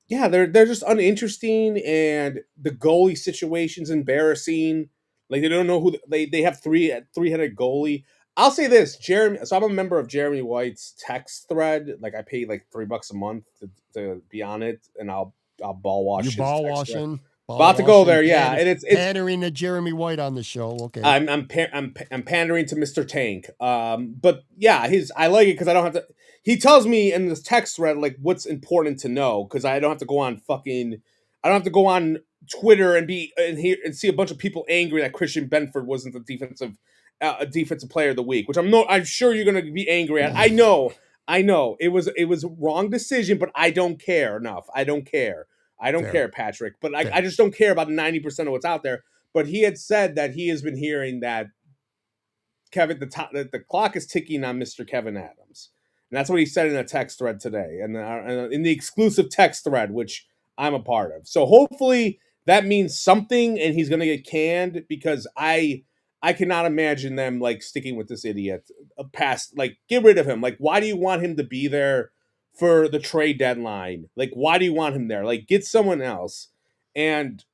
Speaker 2: yeah, they're just uninteresting, and the goalie situation's embarrassing. Like they don't know who they have three-headed goalie. I'll say this, Jeremy. So I'm a member of Jeremy White's text thread. Like I pay like $3 a month to be on it, and I'll ball wash.
Speaker 1: You
Speaker 2: his
Speaker 1: ball
Speaker 2: text
Speaker 1: washing.
Speaker 2: thread. About to go there, yeah. And it's
Speaker 1: pandering to Jeremy White on the show. Okay,
Speaker 2: I'm pandering to Mr. Tank. But yeah, I like it because I don't have to. He tells me in this text thread like what's important to know because I don't have to go on Twitter and see a bunch of people angry that Christian Benford wasn't the defensive player of the week, which I'm sure you're gonna be angry at. I know it was a wrong decision, but I don't care enough. I don't care. I don't care, Patrick, but I just don't care about 90% of what's out there. But he had said that he has been hearing that the clock is ticking on Mr. Kevin Adams. And that's what he said in a text thread today, and in the exclusive text thread, which I'm a part of. So hopefully that means something, and he's going to get canned because I cannot imagine them like sticking with this idiot past get rid of him. Like, why do you want him to be there for the trade deadline? Like, why do you want him there? Like, get someone else. And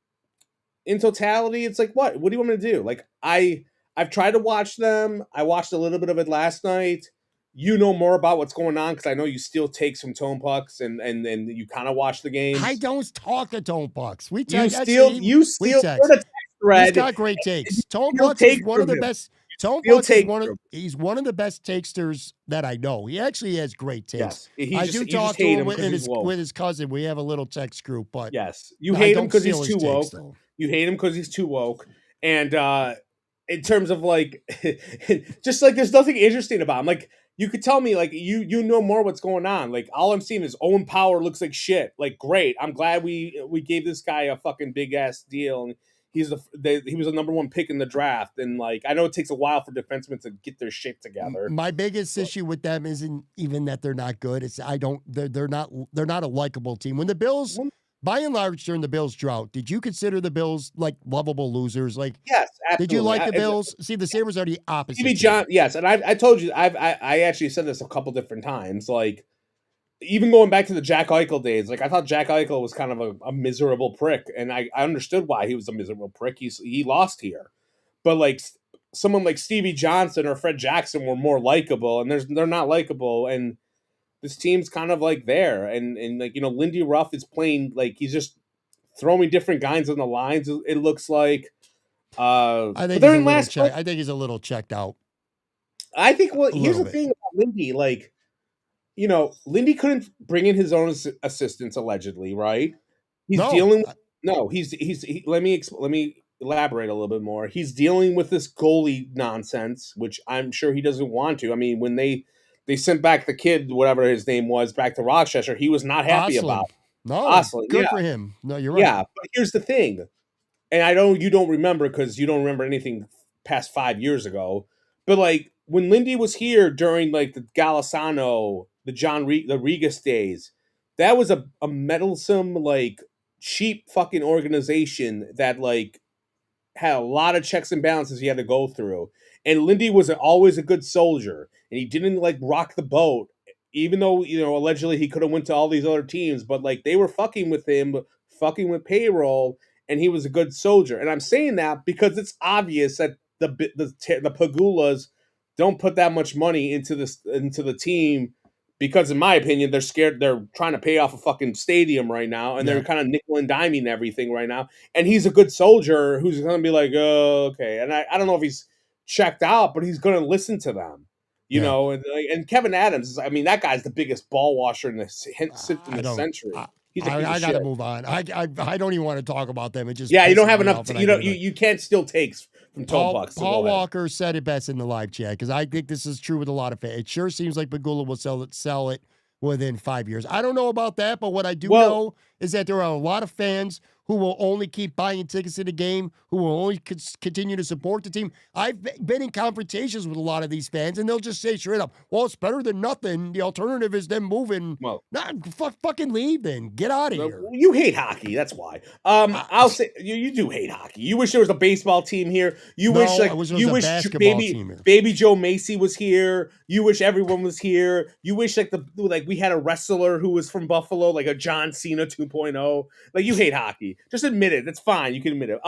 Speaker 2: in totality, it's like, what do you want me to do? Like, I've tried to watch them. I watched a little bit of it last night. You know more about what's going on because I know you steal takes from Tone Pucks and you kind of watch the games.
Speaker 1: I don't talk to Tone Pucks. We
Speaker 2: you
Speaker 1: text.
Speaker 2: steal
Speaker 1: text.
Speaker 2: the text thread.
Speaker 1: He's got great takes. Tone Pucks is one of the best. Tone Pucks is he's one of the best takesters that I know. He actually has great takes.
Speaker 2: Yes.
Speaker 1: I do talk to him with his cousin. We have a little text group, but
Speaker 2: yes, you hate him because he's too woke.
Speaker 1: Takes,
Speaker 2: you hate him because he's too woke. And in terms of just there's nothing interesting about him. Like you could tell me you know more what's going on. Like all I'm seeing is Owen Power looks like shit. Like great, I'm glad we gave this guy a fucking big ass deal. And he was the number 1 pick in the draft, and I know it takes a while for defensemen to get their shit together.
Speaker 1: My biggest issue with them isn't even that they're not good. It's they're not a likable team. When the Bills, by and large, during the Bills drought, did you consider the Bills lovable losers? Like,
Speaker 2: yes, absolutely.
Speaker 1: Did you like the Bills? See, the Sabres are the opposite.
Speaker 2: Stevie John, yes, and I told you I actually said this a couple different times. Even going back to the Jack Eichel days, I thought Jack Eichel was kind of a miserable prick, and I understood why he was a miserable prick. He lost here, but someone like Stevie Johnson or Fred Jackson were more likable, and they're not likable, and this team's kind of there, and Lindy Ruff is playing he's just throwing different guys on the lines. It looks like
Speaker 1: I think
Speaker 2: but they're in last place.
Speaker 1: I think he's a little checked out.
Speaker 2: I think, well, here's the thing about Lindy. Like, you know, Lindy couldn't bring in his own assistants, allegedly, right? He's dealing with, let me elaborate a little bit more. He's dealing with this goalie nonsense, which I'm sure he doesn't want to. I mean, when they sent back the kid, whatever his name was, back to Rochester, he was not happy about it.
Speaker 1: No, good for him. No, you're right.
Speaker 2: Yeah, but here's the thing, and you don't remember because you don't remember anything past 5 years ago, but like when Lindy was here during like the Galasano, the the Regas days, that was a meddlesome, like cheap fucking organization that like had a lot of checks and balances he had to go through. And Lindy was always a good soldier, and he didn't like rock the boat, even though, you know, allegedly he could have went to all these other teams, but like they were fucking with him, fucking with payroll, and he was a good soldier. And I'm saying that because it's obvious that the Pagulas don't put that much money into the team, because in my opinion they're scared. They're trying to pay off a fucking stadium right now, and they're kind of nickel and diming everything right now. And he's a good soldier who's going to be like, oh, okay. And I don't know if he's checked out, but he's going to listen to them, you know. And Kevin Adams, I mean, that guy's the biggest ball washer in the century.
Speaker 1: I got to move on. I don't even want to talk about them. It just
Speaker 2: you don't have enough. You can't steal takes from Tone Bucks.
Speaker 1: Paul Walker said it best in the live chat, because I think this is true with a lot of fans. It sure seems like Pegula will sell it within 5 years. I don't know about that, but what I do know is that there are a lot of fans who will only keep buying tickets to the game, who will only continue to support the team. I've been in confrontations with a lot of these fans, and they'll just say straight up, well, it's better than nothing. The alternative is them moving. Well, fucking leave then. Get out of here.
Speaker 2: You hate hockey. That's why. I'll say you do hate hockey. You wish there was a baseball team here. You wish baby Joe Macy was here. You wish everyone was here. You wish we had a wrestler who was from Buffalo, like a John Cena 2.0. Like, you hate hockey. Just admit it. That's fine. You can admit it.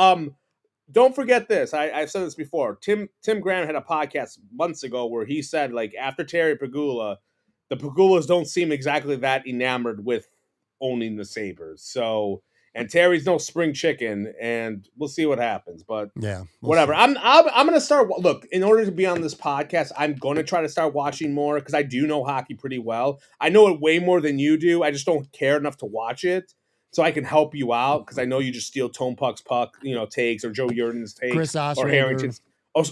Speaker 2: Don't forget this. I've said this before. Tim Graham had a podcast months ago where he said, like, after Terry Pegula, the Pegulas don't seem exactly that enamored with owning the Sabres. So, and Terry's no spring chicken, and we'll see what happens. But whatever. I'm gonna start. Look, in order to be on this podcast, I'm going to try to start watching more, because I do know hockey pretty well. I know it way more than you do. I just don't care enough to watch it. So I can help you out, because I know you just steal Tone Puck's takes, or Joe Yurden's takes, or Harrington's.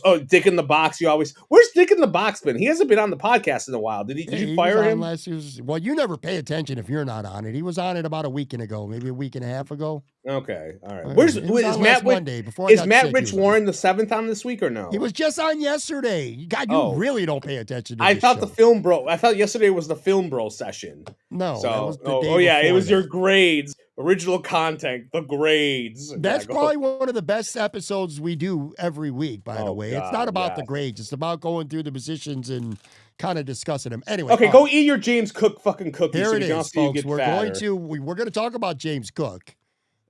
Speaker 2: Oh, Dick in the Box. Where's Dick in the Box been? He hasn't been on the podcast in a while. Did you fire him?
Speaker 1: Well, you never pay attention if you're not on it. He was on it about a week ago, maybe a week and a half ago.
Speaker 2: Okay, all right. Is Matt Rich Warren the 7th on this week or no?
Speaker 1: He was just on yesterday. God, you really don't pay attention to
Speaker 2: I thought the Film Bro. I thought yesterday was the Film Bro session.
Speaker 1: No.
Speaker 2: So, it was your grades. Original content, the grades.
Speaker 1: That's probably one of the best episodes we do every week, by the way. It's not about the grades. It's about going through the positions and kind of discussing them. Anyway.
Speaker 2: Okay, go eat your James Cook fucking cookies.
Speaker 1: Here it is, folks. We're going to talk about James Cook.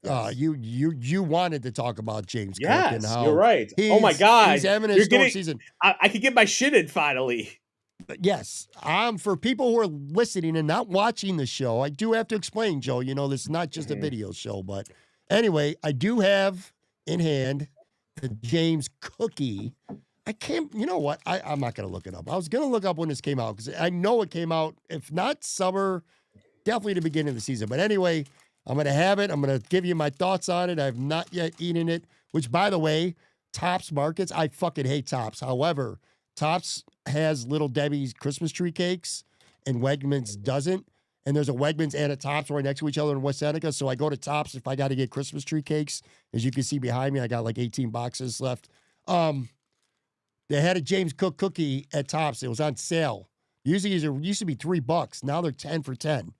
Speaker 1: Yes. You wanted to talk about James Cook.
Speaker 2: And how you're right. Oh my God.
Speaker 1: He's having a historic season.
Speaker 2: I could get my shit in finally.
Speaker 1: Yes. For people who are listening and not watching the show, I do have to explain, Joe. You know, this is not just a video show, but anyway, I do have in hand the James Cookie. I can't, you know what? I'm not going to look it up. I was going to look up when this came out, because I know it came out, if not summer, definitely the beginning of the season. But anyway, I'm going to have it. I'm going to give you my thoughts on it. I've not yet eaten it, which, by the way, Tops Markets, I fucking hate Tops. However, Tops has Little Debbie's Christmas tree cakes, and Wegmans doesn't. And there's a Wegmans and a Tops right next to each other in West Seneca. So I go to Tops if I got to get Christmas tree cakes. As you can see behind me, I got like 18 boxes left. They had a James Cook cookie at Tops. It was on sale. Usually it used to be $3. Now they're 10 for 10.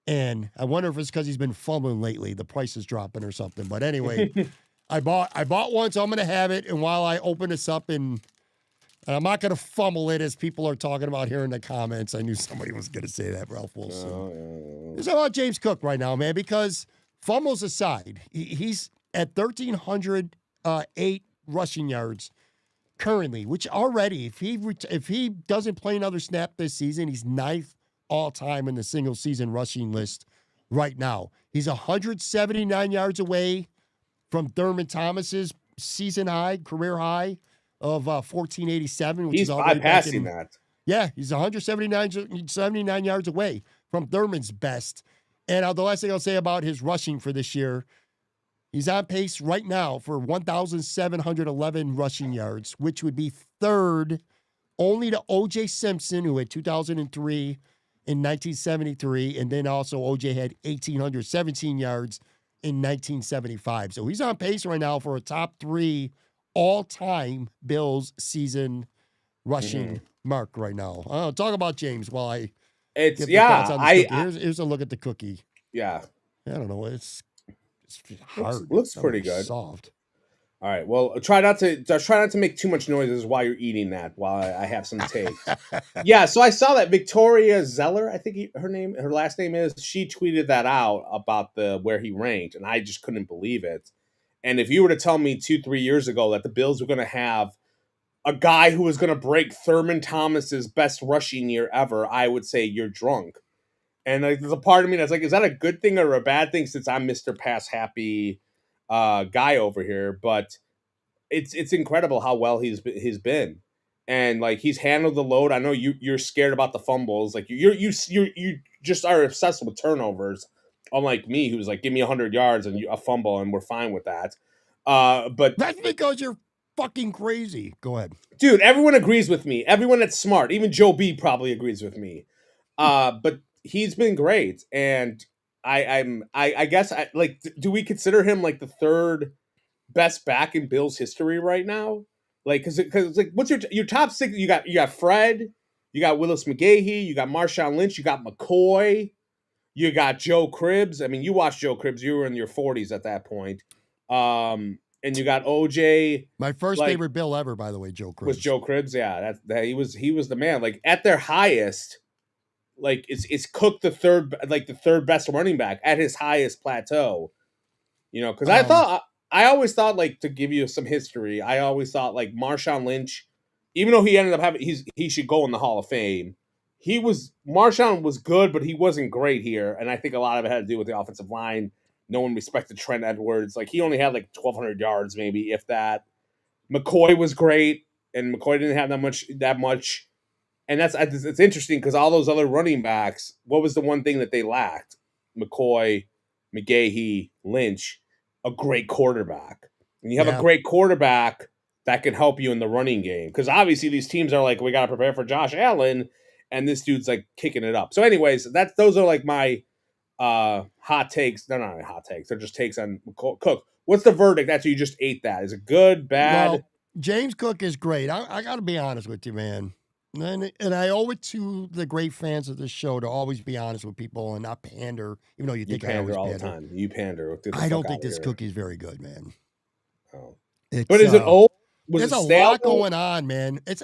Speaker 1: And I wonder if it's because he's been fumbling lately. The price is dropping or something. But anyway, I bought one, so I'm going to have it. And while I open this up, and I'm not going to fumble it, as people are talking about here in the comments. I knew somebody was going to say that, Ralph Wilson. It's about James Cook right now, man, because fumbles aside, he's at 1,308 rushing yards currently, which already, if he doesn't play another snap this season, he's 9th all-time in the single-season rushing list right now. He's 179 yards away from Thurman Thomas's season high, career high of 1487, which
Speaker 2: He's
Speaker 1: is already back in.
Speaker 2: that.
Speaker 1: Yeah, he's 179 yards away from Thurman's best. And the last thing I'll say about his rushing for this year, he's on pace right now for 1,711 rushing yards, which would be third only to O.J. Simpson, who had 2,003 in 1973, and then also O.J. had 1,817 yards in 1975. So he's on pace right now for a top 3 all-time Bills season rushing mark right now. Talk about James while I
Speaker 2: get
Speaker 1: the thoughts on this cookie. Here's a look at the cookie.
Speaker 2: Yeah.
Speaker 1: I don't know. It's hard.
Speaker 2: Looks pretty good.
Speaker 1: Soft.
Speaker 2: All right. Well, try not to make too much noises while you're eating that. While I have some takes. Yeah. So I saw that Victoria Zeller, I think her last name is. She tweeted that out about where he ranked, and I just couldn't believe it. And if you were to tell me 2-3 years ago that the Bills were going to have a guy who was going to break Thurman Thomas's best rushing year ever, I would say you're drunk. And like, there's a part of me that's like, is that a good thing or a bad thing? Since I'm Mr. Pass Happy guy over here, but it's incredible how well he's been, and like he's handled the load. I know you're scared about the fumbles, like you just are obsessed with turnovers, unlike me, who's like, give me 100 yards and a fumble and we're fine with that. But
Speaker 1: that's because you're fucking crazy. Go ahead,
Speaker 2: dude. Everyone agrees with me. Everyone that's smart, even Joe B probably agrees with me. But he's been great, and I guess do we consider him like the third best back in Bills history right now? Like, because like, what's your top 6? You got Fred, you got Willis McGahee, you got Marshawn Lynch, you got McCoy, you got Joe Cribbs. I mean, you watched Joe Cribbs. You were in your 40s at that point. And you got OJ.
Speaker 1: My first favorite Bill ever, by the way, Joe Cribbs.
Speaker 2: Was Joe Cribbs? Yeah, that he was the man. Like at their highest, like it's Cook the third best running back at his highest plateau. You know, because I always thought, like, to give you some history, I always thought like Marshawn Lynch, even though he ended up having he should go in the Hall of Fame. Marshawn was good, but he wasn't great here, and I think a lot of it had to do with the offensive line. No one respected Trent Edwards. Like, he only had like 1,200 yards, maybe, if that. McCoy was great, and McCoy didn't have that much. And it's interesting because all those other running backs, what was the one thing that they lacked? McCoy, McGahee, Lynch, a great quarterback. And you have a great quarterback that can help you in the running game. Because obviously these teams are like, we got to prepare for Josh Allen, and this dude's like kicking it up. So anyways, those are like my hot takes. They're not hot takes. They're just takes on Cook. What's the verdict after you just ate that? Is it good, bad?
Speaker 1: Well, James Cook is great. I got to be honest with you, man. And I owe it to the great fans of this show to always be honest with people and not pander, even though you think I always
Speaker 2: all
Speaker 1: pander.
Speaker 2: The time. You pander.
Speaker 1: I don't think this cookie is very good, man.
Speaker 2: Oh. But is it old?
Speaker 1: There's a lot going on, man. It's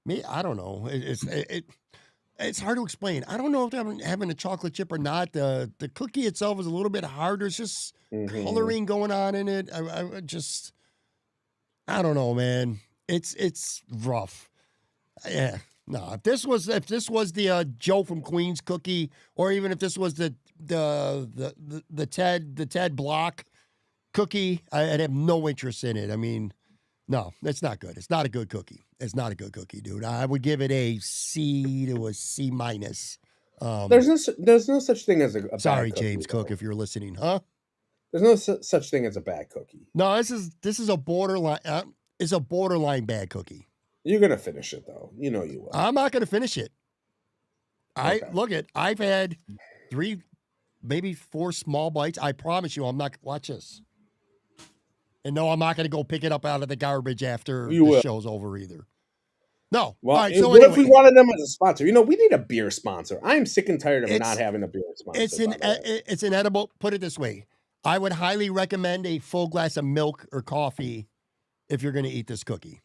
Speaker 1: me. I don't know. It's hard to explain. I don't know if I'm having a chocolate chip or not. The cookie itself is a little bit harder. It's just coloring going on in it. I don't know, man. It's rough. Yeah, no. If this was the Joe from Queens cookie, or even if this was the Ted Block cookie, I'd have no interest in it. I mean, no, it's not good. It's not a good cookie. It's not a good cookie, dude. I would give it a C to a C minus.
Speaker 2: There's no such thing as a
Speaker 1: sorry,
Speaker 2: bad cookie,
Speaker 1: James Cook, if you're listening, huh?
Speaker 2: There's no such thing as a bad cookie.
Speaker 1: No, this is a borderline. It's a borderline bad cookie.
Speaker 2: You're gonna finish it though. You know you will.
Speaker 1: I'm not gonna finish it.
Speaker 2: Okay.
Speaker 1: I've had 3, maybe 4 small bites. I promise you, I'm not. Watch this. And no, I'm not gonna go pick it up out of the garbage after the show's over either. No.
Speaker 2: Well,
Speaker 1: all right, so
Speaker 2: what
Speaker 1: anyway,
Speaker 2: if we wanted them as a sponsor? You know, we need a beer sponsor. I'm sick and tired of not having a beer sponsor.
Speaker 1: It's an edible. Put it this way. I would highly recommend a full glass of milk or coffee if you're gonna eat this cookie.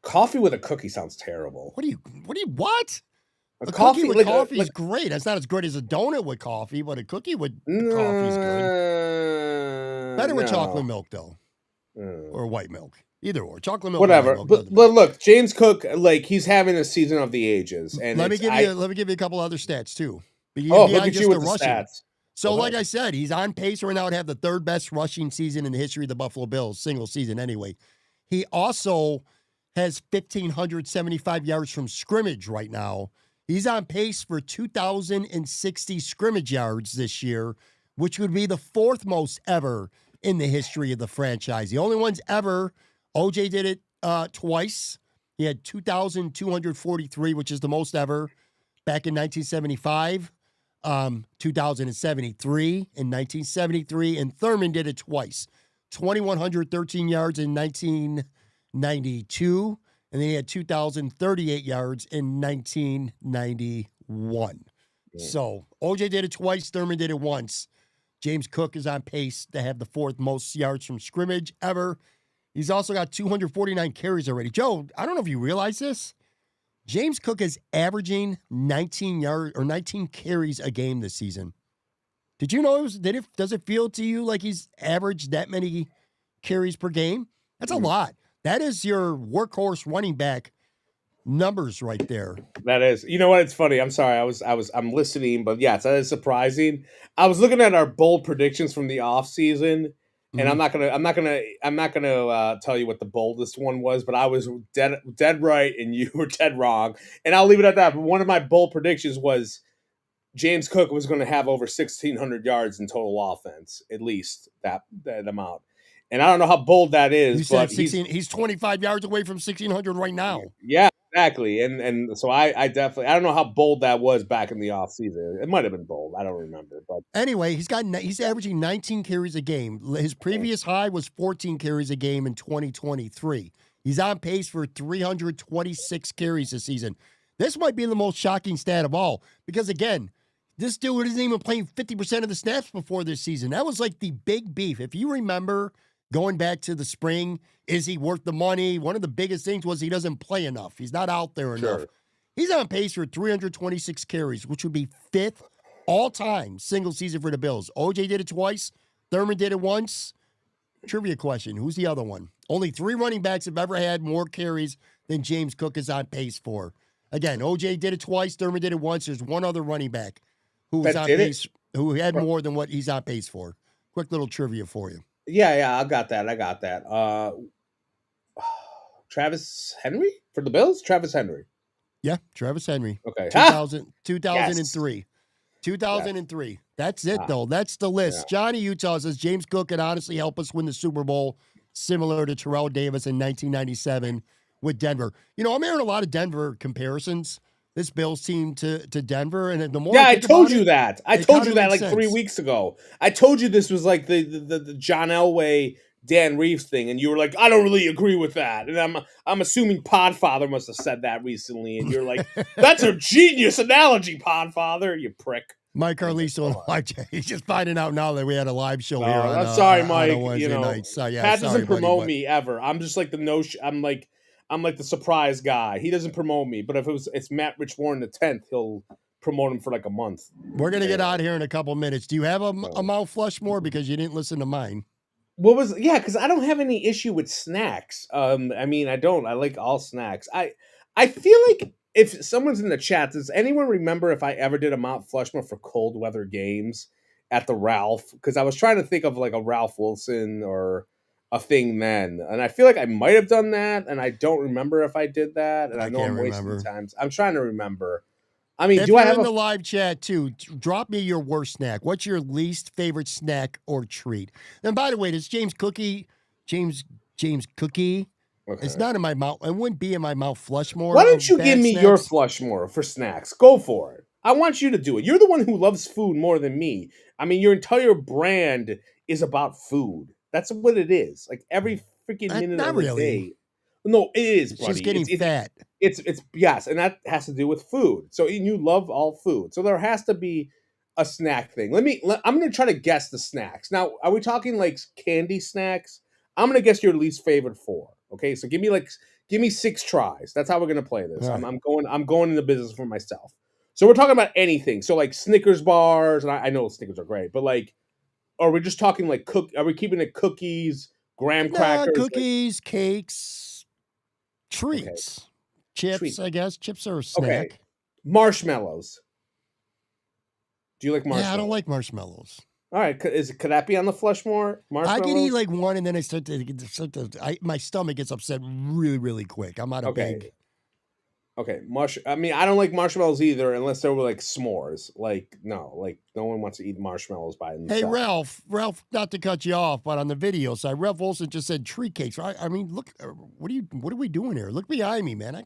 Speaker 2: Coffee with a cookie sounds terrible.
Speaker 1: What? A
Speaker 2: coffee
Speaker 1: cookie with coffee is great. It's not as good as a donut with coffee, but a cookie with coffee is good. Better with chocolate milk, though. Or white milk. Either or. Chocolate milk.
Speaker 2: Whatever.
Speaker 1: Milk,
Speaker 2: but look, James Cook, like, he's having a season of the ages. And
Speaker 1: let me give you a couple other stats, too.
Speaker 2: Look at you with the stats.
Speaker 1: So, like I said, he's on pace right now to have the third best rushing season in the history of the Buffalo Bills, single season anyway. He also has 1,575 yards from scrimmage right now. He's on pace for 2,060 scrimmage yards this year, which would be the fourth most ever in the history of the franchise. The only ones ever, OJ did it twice. He had 2,243, which is the most ever, back in 1975. 2073 in 1973, and Thurman did it twice. 2,113 yards in 1992, and then he had 2,038 yards in 1991. Yeah. So OJ did it twice, Thurman did it once. James Cook is on pace to have the fourth most yards from scrimmage ever. He's also got 249 carries already. Joe, I don't know if you realize this. James Cook is averaging 19 carries a game this season. Did you know does it feel to you like he's averaged that many carries per game? That's a lot. That is your workhorse running back numbers right there.
Speaker 2: That is. You know what? It's funny. I'm sorry. I'm listening, but yeah, that is surprising. I was looking at our bold predictions from the offseason. And I'm not gonna tell you what the boldest one was, but I was dead right and you were dead wrong. And I'll leave it at that. But one of my bold predictions was James Cook was going to have over 1,600 yards in total offense, at least that amount. And I don't know how bold that is.
Speaker 1: You said 16. He's 25 yards away from 1,600 right now.
Speaker 2: Yeah, exactly. And so I definitely, I don't know how bold that was back in the offseason. It might have been bold. I don't remember. But
Speaker 1: anyway, he's averaging 19 carries a game. His previous high was 14 carries a game in 2023. He's on pace for 326 carries this season. This might be the most shocking stat of all because, again, this dude isn't even playing 50% of the snaps before this season. That was like the big beef. If you remember going back to the spring, is he worth the money? One of the biggest things was he doesn't play enough. He's not out there enough. He's on pace for 326 carries, which would be fifth all-time single season for the Bills. OJ did it twice. Thurman did it once. Trivia question, who's the other one? Only 3 running backs have ever had more carries than James Cook is on pace for. Again, OJ did it twice. Thurman did it once. There's one other running back who was on pace, who had more than what he's on pace for. Quick little trivia for you.
Speaker 2: Yeah, I got that. Travis Henry for the Bills? Travis Henry.
Speaker 1: Yeah, Travis Henry.
Speaker 2: Okay.
Speaker 1: 2003. Yes. 2003. That's it, though. That's the list. Yeah. Johnny Utah says James Cook could honestly help us win the Super Bowl, similar to Terrell Davis in 1997 with Denver. You know, I'm hearing a lot of Denver comparisons. This Bills team to Denver, and the more
Speaker 2: I told you that. I told you that like 3 weeks ago. I told you this was like the John Elway, Dan Reeves thing, and you were like, I don't really agree with that. And I'm assuming Podfather must have said that recently, and you're like, that's a genius analogy, Podfather, you prick.
Speaker 1: Mike Carliso, he's just finding out now that we had a live show here.
Speaker 2: I'm sorry, Mike.
Speaker 1: You know, nights.
Speaker 2: Pat doesn't promote me ever. I'm just like I'm like the surprise guy. He doesn't promote me, but if it's Matt Rich Warren the 10th, he'll promote him for like a month.
Speaker 1: We're gonna get out of here in a couple minutes. Do you have a Mount Flushmore because you didn't listen to mine?
Speaker 2: Because I don't have any issue with snacks. I mean, I don't. I like all snacks. I feel like if someone's in the chat, does anyone remember if I ever did a Mount Flushmore for cold weather games at the Ralph? Because I was trying to think of like a Ralph Wilson or a thing then, and I feel like I might have done that, and I don't remember if I did that, and I know I'm wasting time. I'm trying to remember. I mean,
Speaker 1: do I have in the live chat too? Drop me your worst snack. What's your least favorite snack or treat? And by the way, does James Cookie? Okay. It's not in my mouth. It wouldn't be in my mouth. Flushmore.
Speaker 2: Why don't you give me your Flushmore for snacks? Go for it. I want you to do it. You're the one who loves food more than me. I mean, your entire brand is about food. That's what it is. Like every freaking minute of the day. No, it is, buddy.
Speaker 1: She's getting fat.
Speaker 2: It's yes, and that has to do with food. So you love all food. So there has to be a snack thing. I'm going to try to guess the snacks. Now, are we talking like candy snacks? I'm going to guess your least favorite 4. Okay? So give me 6 tries. That's how we're going to play this. Right. I'm going into business for myself. So we're talking about anything. So like Snickers bars, and I know Snickers are great, but like, are we just talking like are we keeping it cookies, graham crackers?
Speaker 1: Cookies, cakes, treats. Okay. Chips, I guess. Chips are a snack.
Speaker 2: Okay. Marshmallows. Do you like marshmallows?
Speaker 1: Yeah, I don't like marshmallows.
Speaker 2: All right, could that be on the flush more?
Speaker 1: I can eat like one, and then I start to my stomach gets upset really, really quick. I'm not a big.
Speaker 2: Okay, I mean, I don't like marshmallows either, unless they were like s'mores. Like, no one wants to eat marshmallows by themselves.
Speaker 1: Hey, Ralph, not to cut you off, but on the video side, Ralph Olson just said tree cakes. I mean, look, what are we doing here? Look behind me, man.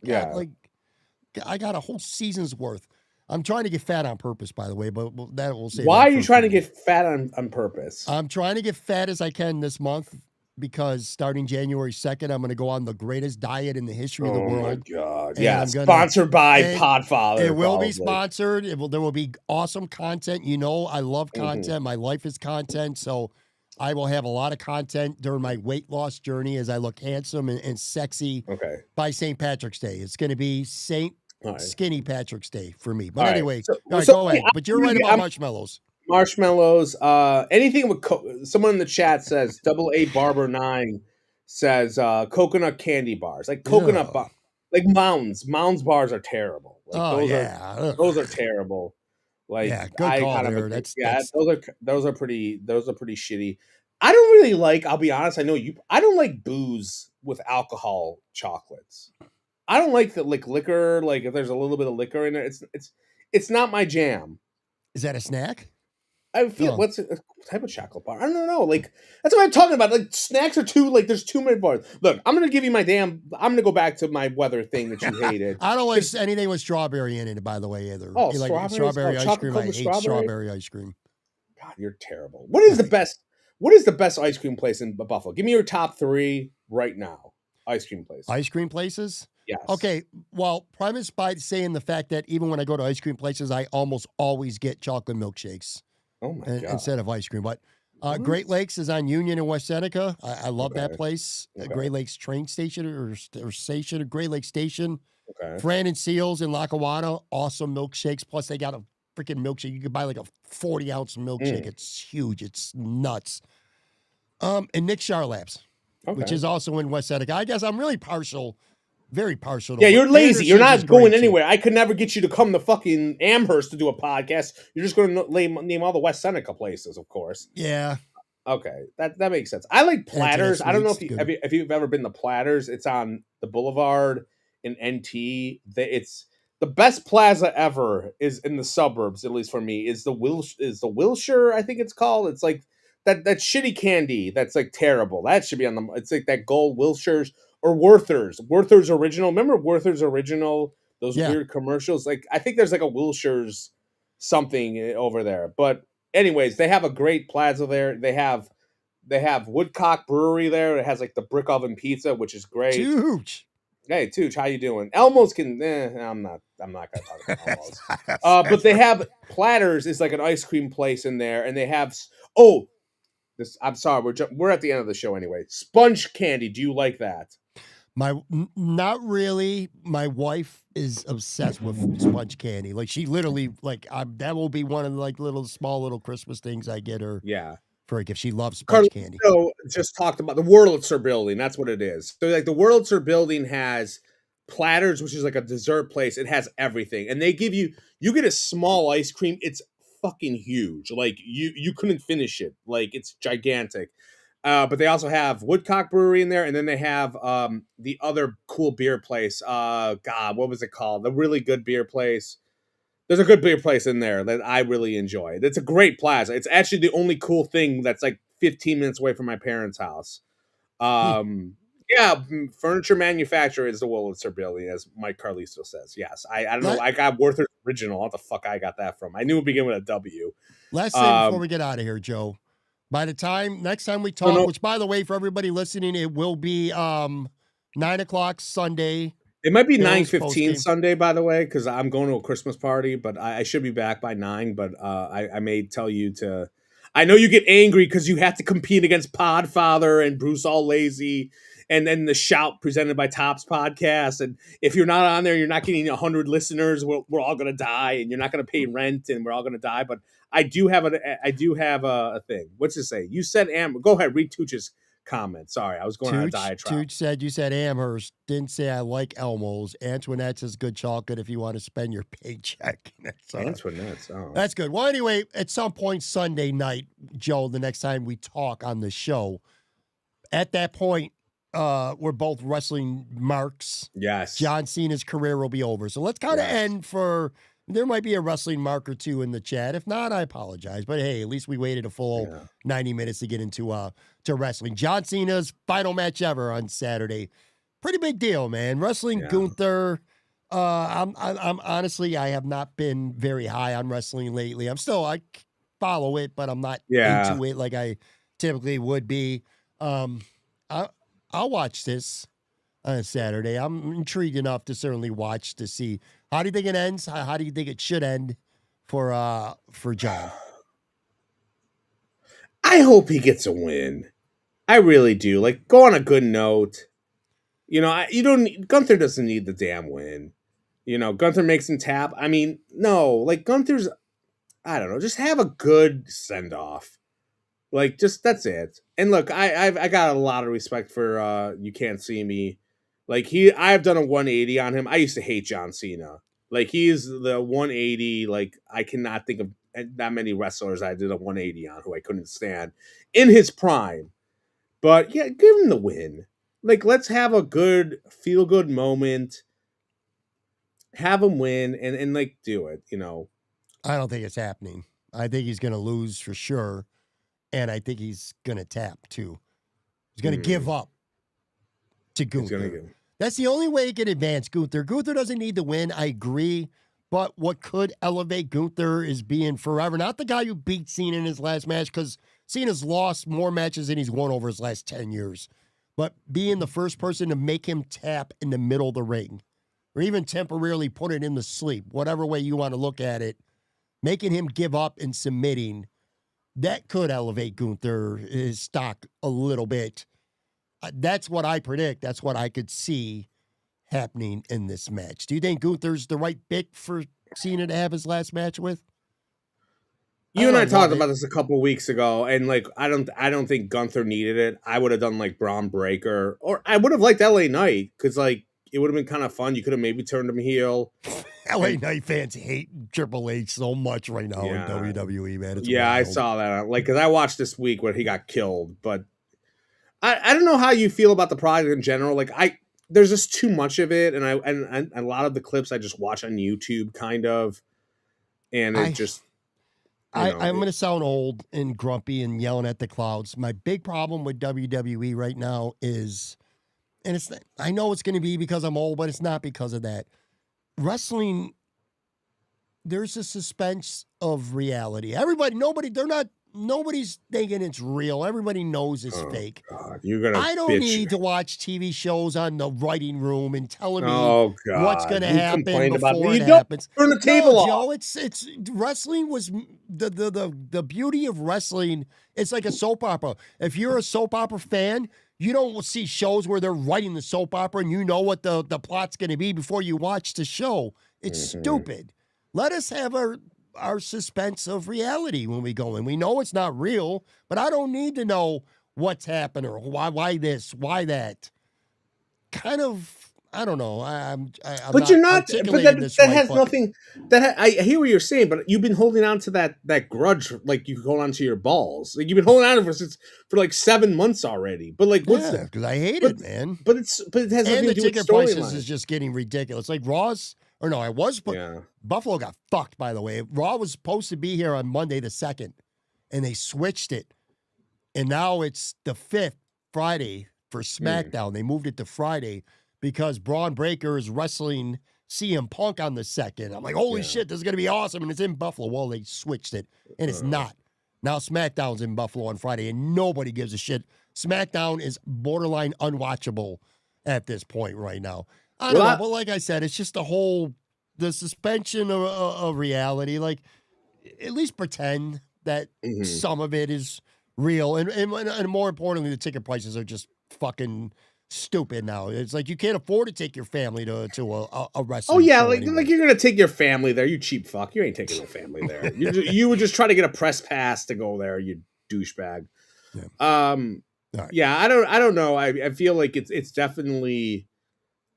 Speaker 1: I got a whole season's worth. I'm trying to get fat on purpose, by the way, but that will say.
Speaker 2: Why are you trying to get fat on purpose?
Speaker 1: I'm trying to get fat as I can this month, because starting January 2nd, I'm going to go on the greatest diet in the history of the world.
Speaker 2: Oh, my God. Yeah, sponsored by Podfather.
Speaker 1: It will be sponsored. There will be awesome content. You know, I love content. Mm-hmm. My life is content. So I will have a lot of content during my weight loss journey as I look handsome and sexy by St. Patrick's Day. It's going to be Skinny Patrick's Day for me. But anyway, go ahead. But you're right about marshmallows.
Speaker 2: Marshmallows, anything with someone in the chat says AA Barber 9 says coconut candy bars, like coconut like Mounds bars are terrible. Like, those are terrible. Like,
Speaker 1: good call there.
Speaker 2: Those are pretty shitty. I don't really like. I'll be honest. I don't like booze with alcohol chocolates. I don't like the liquor. Like, if there's a little bit of liquor in there, it's not my jam.
Speaker 1: Is that a snack?
Speaker 2: I feel what's a type of chocolate bar? I don't know. Like, that's what I'm talking about. Like, snacks are there's too many bars. Look, I'm gonna give you I'm gonna go back to my weather thing that you hated.
Speaker 1: I don't like anything with strawberry in it, by the way, either.
Speaker 2: Oh,
Speaker 1: like strawberry ice cream. I hate strawberry ice cream.
Speaker 2: God, you're terrible. What is the best ice cream place in Buffalo? Give me your top 3 right now. Ice cream places.
Speaker 1: Ice cream places?
Speaker 2: Yes.
Speaker 1: Okay. Well, premised by saying the fact that even when I go to ice cream places, I almost always get chocolate milkshakes.
Speaker 2: Oh my God.
Speaker 1: Instead of ice cream. But Great Lakes is on Union in West Seneca. I love that place. Great Lakes train station or station, Great Lakes Station.
Speaker 2: Okay.
Speaker 1: Fran and Seals in Lackawanna. Awesome milkshakes. Plus, they got a freaking milkshake. You could buy like a 40-ounce milkshake. It's huge. It's nuts. And Nick Charlap's, which is also in West Seneca. I guess I'm really very partial.
Speaker 2: Yeah, you're lazy. You're not going anywhere. I could never get you to come to fucking Amherst to do a podcast. You're just going to name all the West Seneca places, of course.
Speaker 1: Yeah.
Speaker 2: Okay, that makes sense. I like Platters. I don't know if you've ever been to Platters. It's on the Boulevard in NT. It's the best plaza ever. Is in the suburbs, at least for me. Is the Wilshire? I think it's called. It's like that shitty candy. That's like terrible. That should be on the. It's like that gold Wilshire's. Or Werther's Original. Remember Werther's Original? Those weird commercials. Like, I think there's like a Wilshire's something over there. But anyways, they have a great plaza there. They have Woodcock Brewery there. It has like the brick oven pizza, which is great.
Speaker 1: Huge.
Speaker 2: Hey, Tooch, how you doing? Elmo's I'm not gonna talk about Elmo's. But they have Platters is like an ice cream place in there, and they have I'm sorry, we're at the end of the show anyway. Sponge candy. Do you like that?
Speaker 1: Not really. My wife is obsessed with sponge candy. Like, she literally, that will be one of the little Christmas things I get her.
Speaker 2: Yeah.
Speaker 1: For a gift. She loves sponge candy.
Speaker 2: So just talked about the Wurlitzer building. That's what it is. So like the Wurlitzer building has Platters, which is like a dessert place. It has everything. And they give you get a small ice cream. It's fucking huge. Like you couldn't finish it. Like, it's gigantic. But they also have Woodcock Brewery in there, and then they have the other cool beer place. God, what was it called? The really good beer place. There's a good beer place in there that I really enjoy. It's a great plaza. It's actually the only cool thing that's like 15 minutes away from my parents' house. Yeah, furniture manufacturer is the Wurlitzer building, as Mike Carlisto says. Yes, I don't know. I got Werther's Original. What the fuck I got that from? I knew it began with a W.
Speaker 1: Last thing before we get out of here, Joe. By the next time we talk, which, by the way, for everybody listening, it will be 9:00 Sunday.
Speaker 2: It might be 9:15 Sunday, by the way, because I'm going to a Christmas party, but I should be back by 9. But I may tell you to. I know you get angry because you have to compete against Podfather and Bruce All Lazy, and then the Shout presented by Tops Podcast. And if you're not on there, you're not getting 100 listeners. We're all gonna die, and you're not gonna pay rent, and we're all gonna die. But I do have a thing. What's it say? You said Go ahead, read Tooch's comment. Sorry, I was going on a diatribe.
Speaker 1: Tooch said you said Amherst. Didn't say I like Elmo's. Antoinette's is good chocolate if you want to spend your paycheck.
Speaker 2: Antoinette's. Oh.
Speaker 1: That's good. Well, anyway, at some point Sunday night, Joe, the next time we talk on the show, at that point, we're both wrestling marks.
Speaker 2: Yes.
Speaker 1: John Cena's career will be over. So let's kind of end for... There might be a wrestling mark or two in the chat. If not, I apologize. But hey, at least we waited a full 90 minutes to get into to wrestling. John Cena's final match ever on Saturday. Pretty big deal, man. Wrestling Gunther. I'm honestly, I have not been very high on wrestling lately. I follow it, but I'm not into it like I typically would be. I'll watch this on Saturday. I'm intrigued enough to certainly watch to see. How do you think it ends? How do you think it should end for John?
Speaker 2: I hope he gets a win. I really do. Like, go on a good note. You know, Gunther doesn't need the damn win. You know, Gunther makes him tap. I mean, no, like Gunther's, I don't know, just have a good send off. Like, just that's it. And look, I got a lot of respect for You Can't See Me. Like I've done a 180 on him. I used to hate John Cena. Like he's the 180. Like I cannot think of that many wrestlers I did a 180 on who I couldn't stand in his prime. But yeah, give him the win. Like let's have a good feel good moment. Have him win and like do it. You know.
Speaker 1: I don't think it's happening. I think he's going to lose for sure, and I think he's going to tap too. He's going to give up to Gunther. That's the only way he can advance Gunther. Gunther doesn't need to win, I agree. But what could elevate Gunther is being forever. Not the guy who beat Cena in his last match, because Cena's lost more matches than he's won over his last 10 years. But being the first person to make him tap in the middle of the ring, or even temporarily put it in the sleep, whatever way you want to look at it, making him give up and submitting, that could elevate Gunther, his stock, a little bit. That's what I predict. That's what I could see happening in this match. Do you think Gunther's the right pick for Cena to have his last match with?
Speaker 2: You and I talked about this a couple weeks ago, and like I don't think Gunther needed it. I would have done like Braun Breaker, or I would have liked LA Knight because like it would have been kind of fun. You could have maybe turned him heel.
Speaker 1: LA Knight fans hate Triple H so much right now in WWE, man. It's
Speaker 2: wild. I saw that. Like, because I watched this week where he got killed, but I don't know how you feel about the product in general. Like there's just too much of it, and a lot of the clips I just watch on YouTube, kind of, and it just.
Speaker 1: I'm going to sound old and grumpy and yelling at the clouds. My big problem with WWE right now is, and I know it's going to be because I'm old, but it's not because of that. Wrestling, there's a suspense of reality. Nobody's thinking it's real. Everybody knows it's fake.
Speaker 2: God,
Speaker 1: I don't need to watch TV shows on the writing room and telling me what's going to happen before it happens.
Speaker 2: Turn the table off.
Speaker 1: Joe, it's wrestling was the beauty of wrestling. It's like a soap opera. If you're a soap opera fan, you don't see shows where they're writing the soap opera and you know what the plot's going to be before you watch the show. It's stupid. Let us have our suspense of reality when we go in. We know it's not real, but I don't need to know what's happened or why this, why that. Kind of, I don't know.
Speaker 2: But you're not. But that has nothing. I hear what you're saying, but you've been holding on to that grudge, like you hold on to your balls. Like you've been holding on to it for like 7 months already. But like, what's that?
Speaker 1: Because I hate it, man.
Speaker 2: But it has nothing to do with storyline. And the ticket prices
Speaker 1: is just getting ridiculous. Like Raw's. Or no, Buffalo got fucked, by the way. Raw was supposed to be here on Monday the 2nd, and they switched it. And now it's the 5th, Friday, for SmackDown. They moved it to Friday because Braun Breaker is wrestling CM Punk on the 2nd. I'm like, holy shit, this is going to be awesome. And it's in Buffalo. Well, they switched it, and it's not. Now SmackDown's in Buffalo on Friday, and nobody gives a shit. SmackDown is borderline unwatchable at this point right now. I don't know, but like I said, it's just the suspension of reality. Like, at least pretend that some of it is real. And more importantly, the ticket prices are just fucking stupid now. It's like you can't afford to take your family to a wrestling.
Speaker 2: Oh, yeah,
Speaker 1: show
Speaker 2: like you're going to take your family there. You cheap fuck. You ain't taking your family there. You would just try to get a press pass to go there, you douchebag.
Speaker 1: Yeah. Right.
Speaker 2: Yeah, I don't know. I feel like it's definitely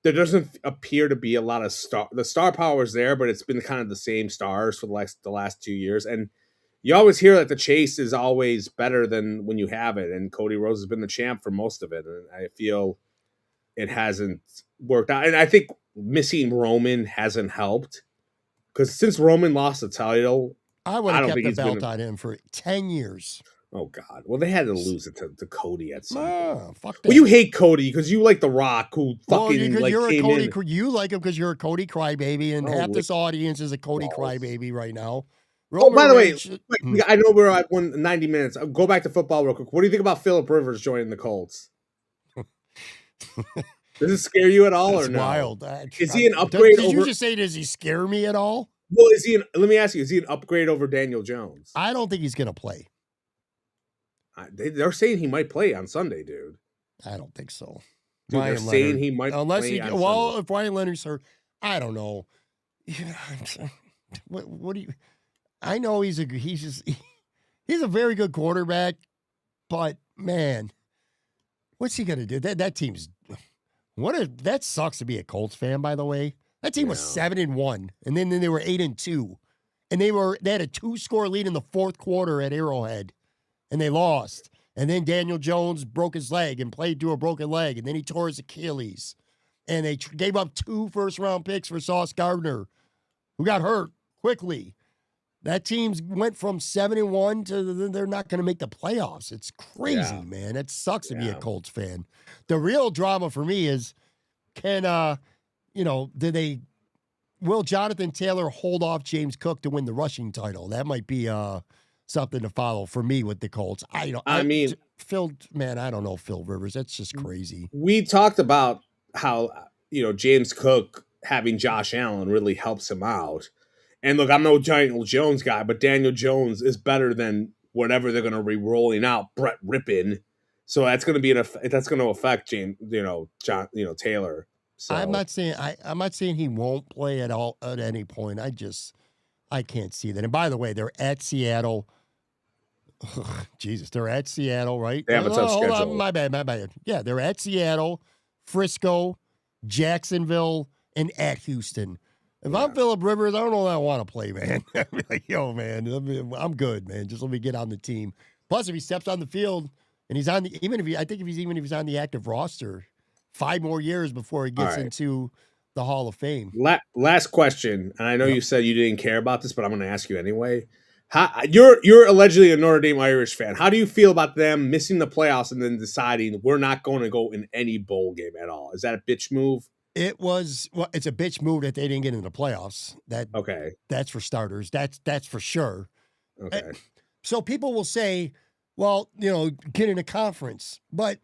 Speaker 2: there doesn't appear to be a lot of the star power is there, but it's been kind of the same stars for the last 2 years. And you always hear that the chase is always better than when you have it. And Cody Rhodes has been the champ for most of it. And I feel it hasn't worked out. And I think missing Roman hasn't helped because since Roman lost the title,
Speaker 1: I would
Speaker 2: I
Speaker 1: have
Speaker 2: don't
Speaker 1: kept
Speaker 2: think
Speaker 1: the
Speaker 2: he's
Speaker 1: belt
Speaker 2: been.
Speaker 1: on him for 10 years.
Speaker 2: Oh God! Well, they had to lose it to Cody at some point.
Speaker 1: Fuck that.
Speaker 2: Well, you hate Cody because you like The Rock, who fucking
Speaker 1: because you're a
Speaker 2: came
Speaker 1: Cody.
Speaker 2: in.
Speaker 1: You like him because you're a Cody crybaby, and half this audience is a Cody
Speaker 2: balls.
Speaker 1: crybaby right now.
Speaker 2: Oh, by the way,
Speaker 1: Reigns,
Speaker 2: I know we're at 90 minutes. I'll go back to football real quick. What do you think about Phillip Rivers joining the Colts? Does it scare you at all or no?
Speaker 1: Wild.
Speaker 2: Is he an upgrade?
Speaker 1: Did you just say, does he scare me at all?
Speaker 2: Well, let me ask you, is he an upgrade over Daniel Jones?
Speaker 1: I don't think he's going to play.
Speaker 2: They're saying he might play on Sunday, dude.
Speaker 1: I don't think so.
Speaker 2: Dude, they're saying he might play on Sunday.
Speaker 1: If Ryan Leonard's hurt, I don't know. What do you? I know he's a very good quarterback, but man, what's he gonna do? That team's that sucks to be a Colts fan, by the way. That team was 7-1, and then they were 8-2, and they had a 2-score lead in the fourth quarter at Arrowhead, and they lost. And then Daniel Jones broke his leg and played through a broken leg, and then he tore his Achilles, and they gave up 2 first-round picks for Sauce Gardner, who got hurt quickly. That team went from 7-1 to they're not going to make the playoffs. It's crazy, man. It sucks to be a Colts fan. The real drama for me is, will Jonathan Taylor hold off James Cook to win the rushing title? That might be something to follow for me with the Colts. Phil, man, I don't know Phil Rivers. That's just crazy.
Speaker 2: We talked about how, James Cook having Josh Allen really helps him out. And look, I'm no Daniel Jones guy, but Daniel Jones is better than whatever they're going to be rolling out, Brett Rippin. So that's going to affect James, Taylor. So
Speaker 1: I'm not saying he won't play at all at any point. I can't see that. And by the way, they're at Seattle. Jesus, they're at Seattle, right?
Speaker 2: They have a tough schedule.
Speaker 1: My bad. Yeah, they're at Seattle, Frisco, Jacksonville, and at Houston. If I'm Phillip Rivers, I don't know that I want to play, man. I'd be like, yo, man, I'm good, man. Just let me get on the team. Plus, if he steps on the field and he's on if he's on the active roster, 5 more years before he gets into the Hall of Fame.
Speaker 2: Last question, and I know you said you didn't care about this, but I'm going to ask you anyway. You're allegedly a Notre Dame Irish fan. How do you feel about them missing the playoffs and then deciding we're not going to go in any bowl game at all? Is that a bitch move?
Speaker 1: It's a bitch move that they didn't get into the playoffs. That's for starters. That's for sure.
Speaker 2: Okay.
Speaker 1: So people will say, well, get in a conference. But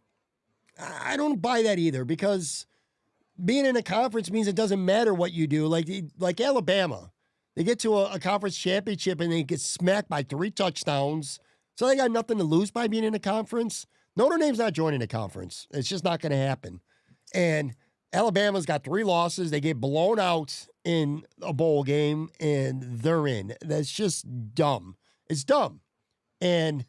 Speaker 1: I don't buy that either, because being in a conference means it doesn't matter what you do. Like Alabama, they get to a conference championship and they get smacked by 3 touchdowns. So they got nothing to lose by being in a conference. Notre Dame's not joining a conference. It's just not going to happen. And Alabama's got 3 losses. They get blown out in a bowl game, and they're in. That's just dumb. It's dumb. And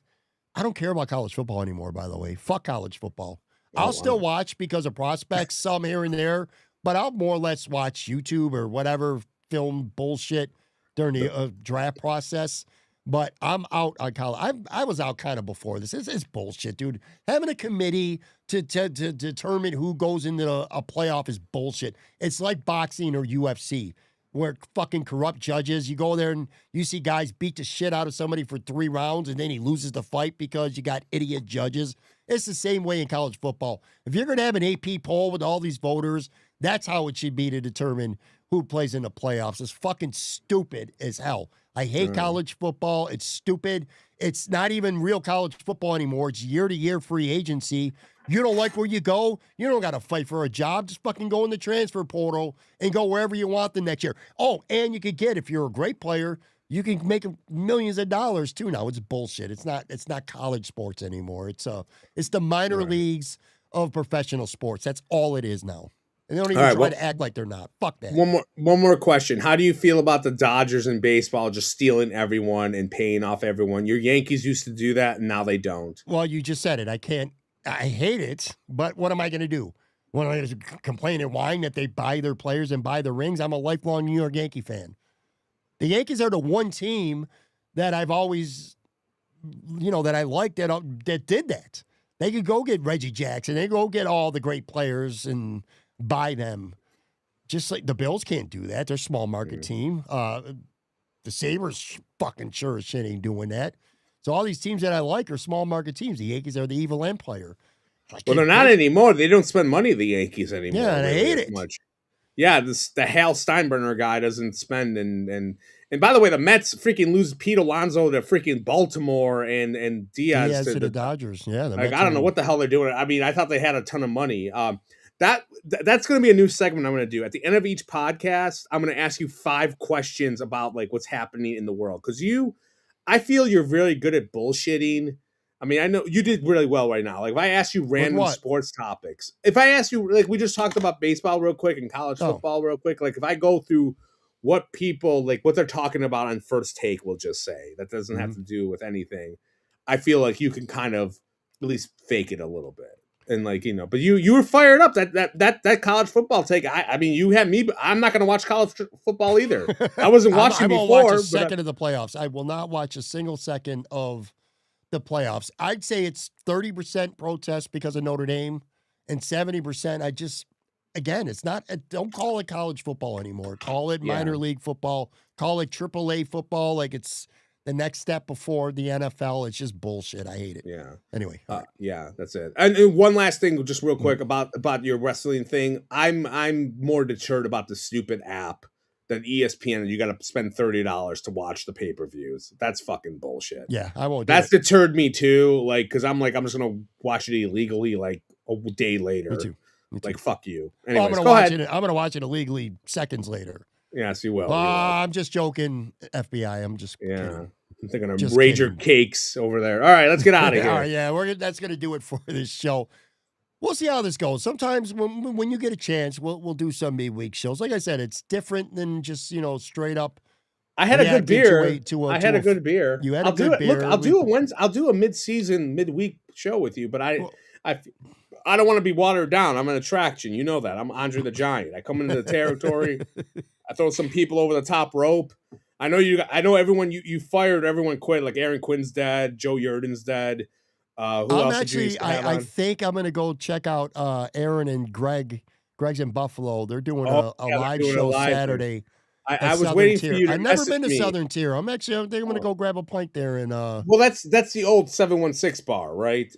Speaker 1: I don't care about college football anymore, by the way. Fuck college football. I'll still watch because of prospects, some here and there, but I'll more or less watch YouTube or whatever film bullshit during the draft process. But I'm out on college. I was out kind of before this. It's bullshit, dude. Having a committee to determine who goes into a playoff is bullshit. It's like boxing or UFC, where fucking corrupt judges, you go there and you see guys beat the shit out of somebody for 3 rounds and then he loses the fight because you got idiot judges. It's the same way in college football. If you're going to have an AP poll with all these voters, that's how it should be to determine who plays in the playoffs. It's fucking stupid as hell. I hate college football. It's stupid. It's not even real college football anymore. It's year-to-year free agency. You don't like where you go, you don't got to fight for a job. Just fucking go in the transfer portal and go wherever you want the next year. Oh, and you could get, if you're a great player, you can make millions of dollars too now. It's bullshit. It's not college sports anymore. It's the minor leagues of professional sports. That's all it is now. And they don't even try to act like they're not. Fuck that.
Speaker 2: One more question. How do you feel about the Dodgers in baseball just stealing everyone and paying off everyone? Your Yankees used to do that, and now they don't.
Speaker 1: Well, you just said it. I can't I hate it, but what am I going to do? What am I going to complain and whine that they buy their players and buy the rings? I'm a lifelong New York Yankee fan. The Yankees are the one team that I've always, that I liked that did that. They could go get Reggie Jackson. They could go get all the great players and buy them. Just like the Bills can't do that. They're a small market team. The Sabres fucking sure as shit ain't doing that. So all these teams that I like are small market teams. The Yankees are the evil empire.
Speaker 2: Well, they're not anymore. They don't spend money, the Yankees, anymore.
Speaker 1: Yeah, and I hate it.
Speaker 2: Much. Yeah, the Hal Steinbrenner guy doesn't spend. And by the way, the Mets freaking lose Pete Alonso to freaking Baltimore and Diaz
Speaker 1: to the Dodgers. Yeah.
Speaker 2: I don't know what the hell they're doing. I mean, I thought they had a ton of money. That's going to be a new segment I'm going to do. At the end of each podcast, I'm going to ask you 5 questions about like what's happening in the world. Because I feel you're really good at bullshitting. I mean, I know you did really well right now. Like if I ask you random sports topics, if I ask you, like we just talked about baseball real quick and college football real quick, like if I go through what people, like what they're talking about on First Take, we'll just say, that doesn't have to do with anything. I feel like you can kind of at least fake it a little bit. And like, but you were fired up that college football take. I mean, you had me, but I'm not going to watch college football either. I wasn't watching before.
Speaker 1: I won't watch a second of the playoffs. I will not watch a single second of the playoffs. I'd say it's 30% protest because of Notre Dame and 70%. It's not, don't call it college football anymore. Call it minor league football. Call it AAA football. Like it's the next step before the NFL. It's just bullshit. I hate it.
Speaker 2: Yeah.
Speaker 1: Anyway.
Speaker 2: Yeah, that's it. And one last thing, just real quick about your wrestling thing. I'm more deterred about the stupid app than ESPN. You got to spend $30 to watch the pay-per-views. That's fucking bullshit.
Speaker 1: Yeah, I won't.
Speaker 2: That's deterred me too. Like, because I'm just gonna watch it illegally like a day later.
Speaker 1: Me too.
Speaker 2: Like, fuck you. Anyways,
Speaker 1: I'm gonna watch it illegally seconds later.
Speaker 2: Yes, you will.
Speaker 1: I'm just joking, FBI. I'm just kidding.
Speaker 2: I'm thinking of raise your cakes over there. All right, let's get out of here.
Speaker 1: All right, yeah, that's gonna do it for this show. We'll see how this goes. Sometimes when you get a chance, we'll do some midweek shows. Like I said, it's different than just straight up.
Speaker 2: I had a good beer. I had a good beer.
Speaker 1: You had a good beer.
Speaker 2: Look, I'll do a midweek show with you, but I don't want to be watered down. I'm an attraction. You know that. I'm Andre the Giant. I come into the territory. I throw some people over the top rope. I know everyone. You fired everyone. Quit. Like Aaron Quinn's dead. Joe Yurden's dead. I
Speaker 1: think I'm gonna go check out Aaron and Greg. Greg's in Buffalo. They're doing a live show Saturday.
Speaker 2: I was waiting for you.
Speaker 1: I've never been to Southern Tier. I think I'm gonna go grab a pint there and.
Speaker 2: Well, that's the old 716 bar, right?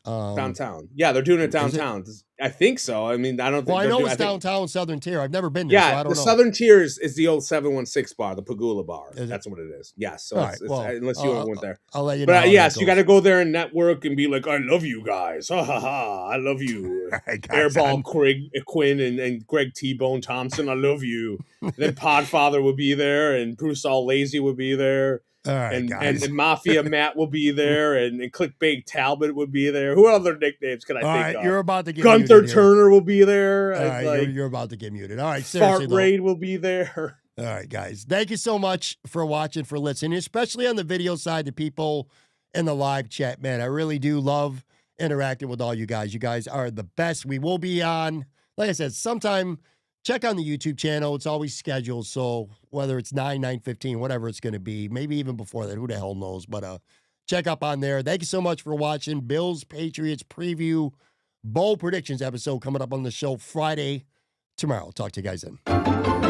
Speaker 2: Downtown. Yeah, they're doing it downtown. I think so. I mean, I don't think.
Speaker 1: Well, I know it's downtown Southern Tier. I've never been there.
Speaker 2: Yeah,
Speaker 1: so I don't know.
Speaker 2: Southern Tier is the old 716 bar, the Pagula bar. That's what it is. Yes. So unless you went there,
Speaker 1: I'll let you know.
Speaker 2: But yes, you got to go there and network and be like, I love you guys. Ha ha ha! I love you. Airball Quinn and Greg T-Bone Thompson. I love you. Then Podfather will be there, and Bruce All Lazy will be there.
Speaker 1: All right, guys.
Speaker 2: And Mafia Matt will be there, and Clickbait Talbot would be there. Who other nicknames can I think of?
Speaker 1: You're about to get
Speaker 2: Gunther
Speaker 1: muted
Speaker 2: Turner will be there.
Speaker 1: All right, you're about to get muted. All right, seriously,
Speaker 2: Fart Raid will be there.
Speaker 1: All right, guys. Thank you so much for watching, for listening, especially on the video side, the people in the live chat. Man, I really do love interacting with all you guys. You guys are the best. We will be on, like I said, sometime. Check on the YouTube channel. It's always scheduled. So whether it's 9:15, whatever it's going to be, maybe even before that, who the hell knows? But check up on there. Thank you so much for watching. Bills Patriots preview bowl predictions episode coming up on the show Friday tomorrow. Talk to you guys then.